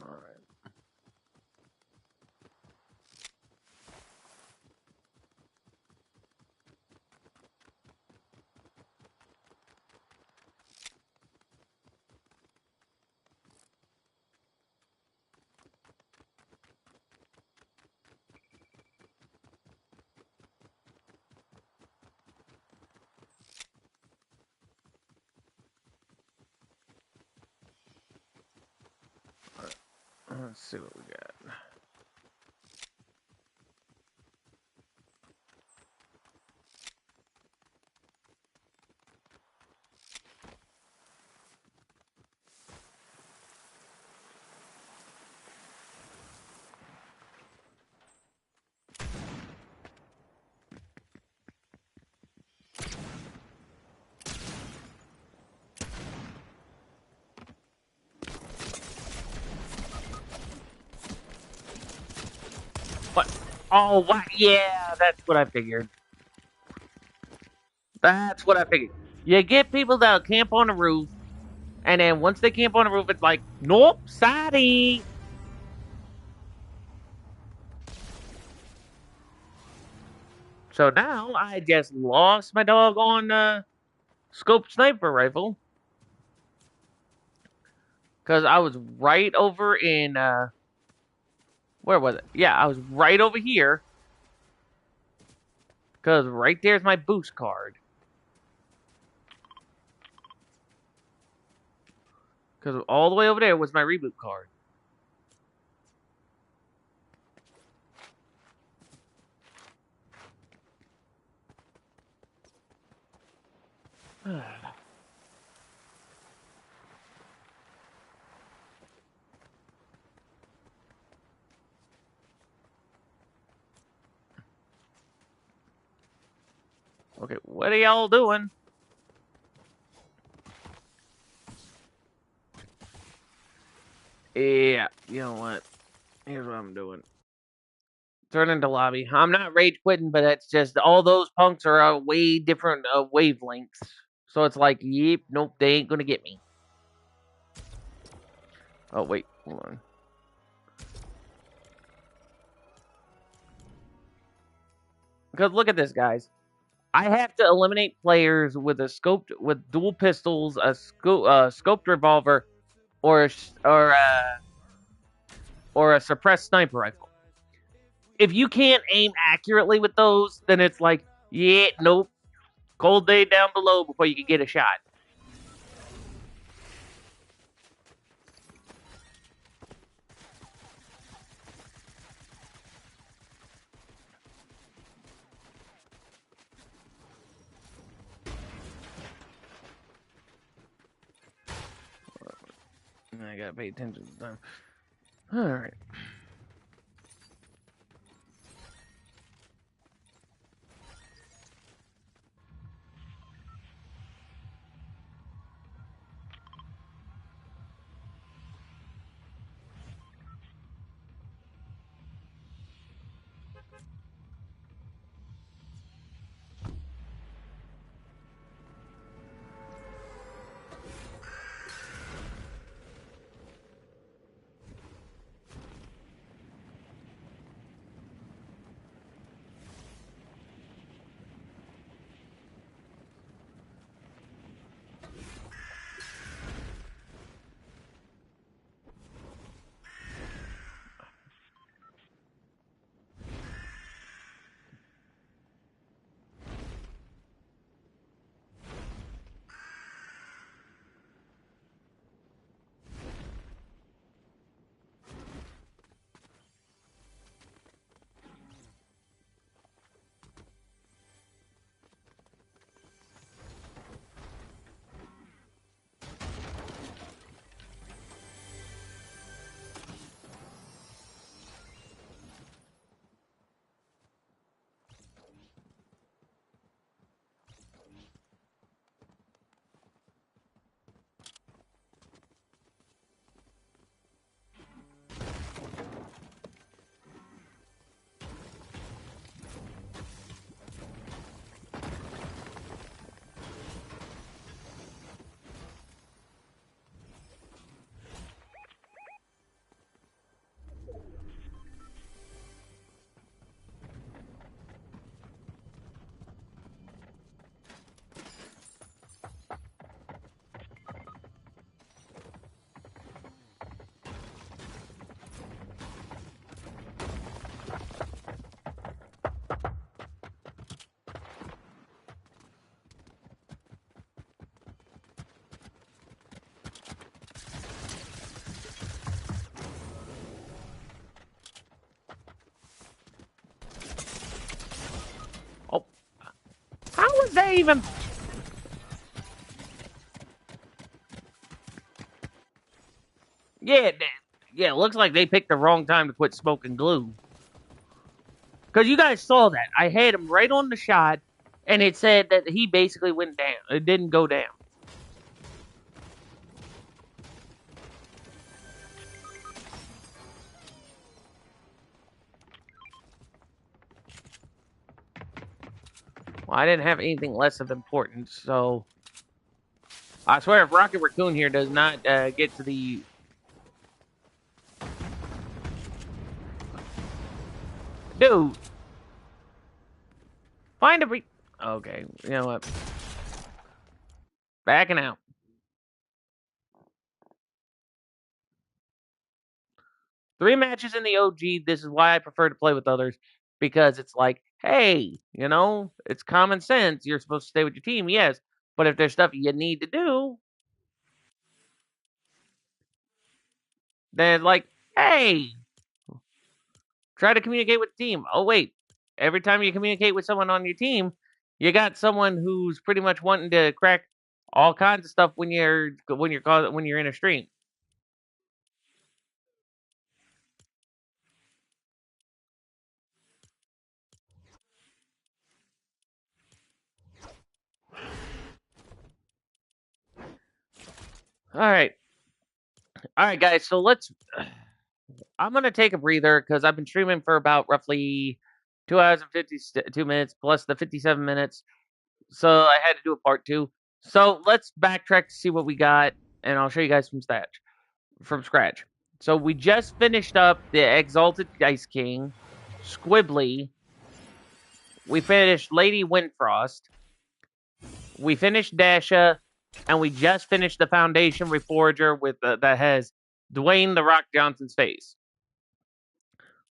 All right. Let's see what we got. Oh, what? Yeah, that's what I figured. That's what I figured. You get people that'll camp on the roof, and then once they camp on the roof, it's like, nope, sorry. So now I just lost my doggone scope sniper rifle because I was right over in where was it? Yeah, I was right over here because right there's my boost card. Because all the way over there was my reboot card. Okay, what are y'all doing? Yeah, you know what? Here's what I'm doing. Turn into lobby. I'm not rage quitting, but it's just all those punks are way different wavelengths. So it's like, yep, nope, they ain't gonna get me. Oh wait, hold on. Because look at this, guys. I have to eliminate players with with dual pistols, a scoped revolver, or or a suppressed sniper rifle. If you can't aim accurately with those, then it's like, yeah, nope, cold day down below before you can get a shot. I gotta pay attention to time. All right. Oh, how was that even? Yeah, yeah. It looks like they picked the wrong time to quit smoking glue. Because you guys saw that. I had him right on the shot, and it said that he basically went down. It didn't go down. Well, I didn't have anything less of importance, so I swear if Rocket Raccoon here does not get to the... Dude! Find a Okay, you know what? Backing out. Three matches in the OG, this is why I prefer to play with others. Because it's like, hey, you know, it's common sense. You're supposed to stay with your team, yes. But if there's stuff you need to do, then like, hey, try to communicate with the team. Oh wait, every time you communicate with someone on your team, you got someone who's pretty much wanting to crack all kinds of stuff when you're in a stream. All right, guys. So let's. I'm gonna take a breather because I've been streaming for about roughly 2 hours and 52 minutes plus the 57 minutes. So I had to do a part two. So let's backtrack to see what we got, and I'll show you guys from scratch. So we just finished up the Exalted Ice King, Squibbly. We finished Lady Windfrost. We finished Dasha, and we just finished the Foundation Reforger with that has Dwayne the Rock Johnson's face.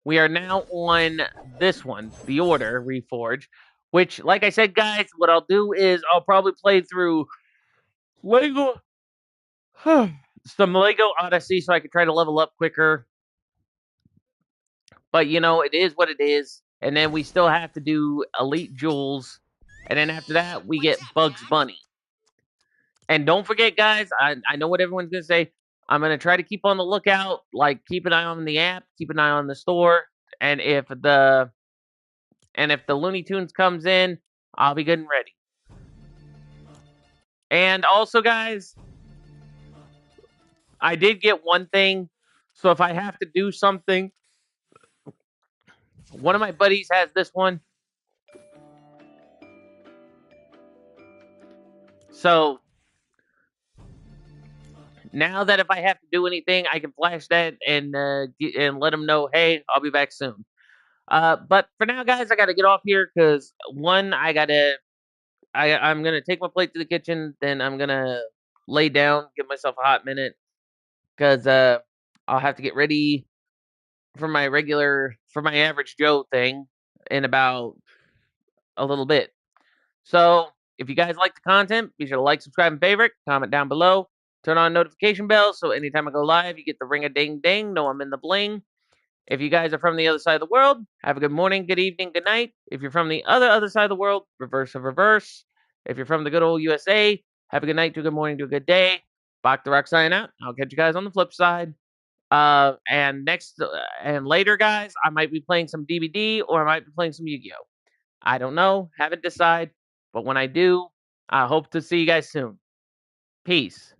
We are now on this one, the Order Reforge, which, like I said, guys, what I'll do is I'll probably play through Lego, some Lego Odyssey, so I can try to level up quicker. But you know, it is what it is. And then we still have to do Elite Jewels, and then after that, we get Bugs Bunny. And don't forget, guys, I know what everyone's gonna say. I'm gonna try to keep on the lookout, like keep an eye on the app, keep an eye on the store, and if the Looney Tunes comes in, I'll be good and ready. And also, guys, I did get one thing. So if I have to do something, one of my buddies has this one. So now that if I have to do anything, I can flash that and let them know, hey, I'll be back soon. But for now, guys, I got to get off here because one, I'm gonna take my plate to the kitchen, then I'm gonna lay down, give myself a hot minute because I'll have to get ready for my average Joe thing in about a little bit. So if you guys like the content, be sure to like, subscribe, and favorite. Comment down below. Turn on notification bells so anytime I go live, you get the ring a ding ding. Know I'm in the bling. If you guys are from the other side of the world, have a good morning, good evening, good night. If you're from the other side of the world, reverse of reverse. If you're from the good old USA, have a good night to a good morning to a good day. Bach the Rock signing out. I'll catch you guys on the flip side. And later, guys, I might be playing some DVD or I might be playing some Yu-Gi-Oh! I don't know, haven't decided. But when I do, I hope to see you guys soon. Peace.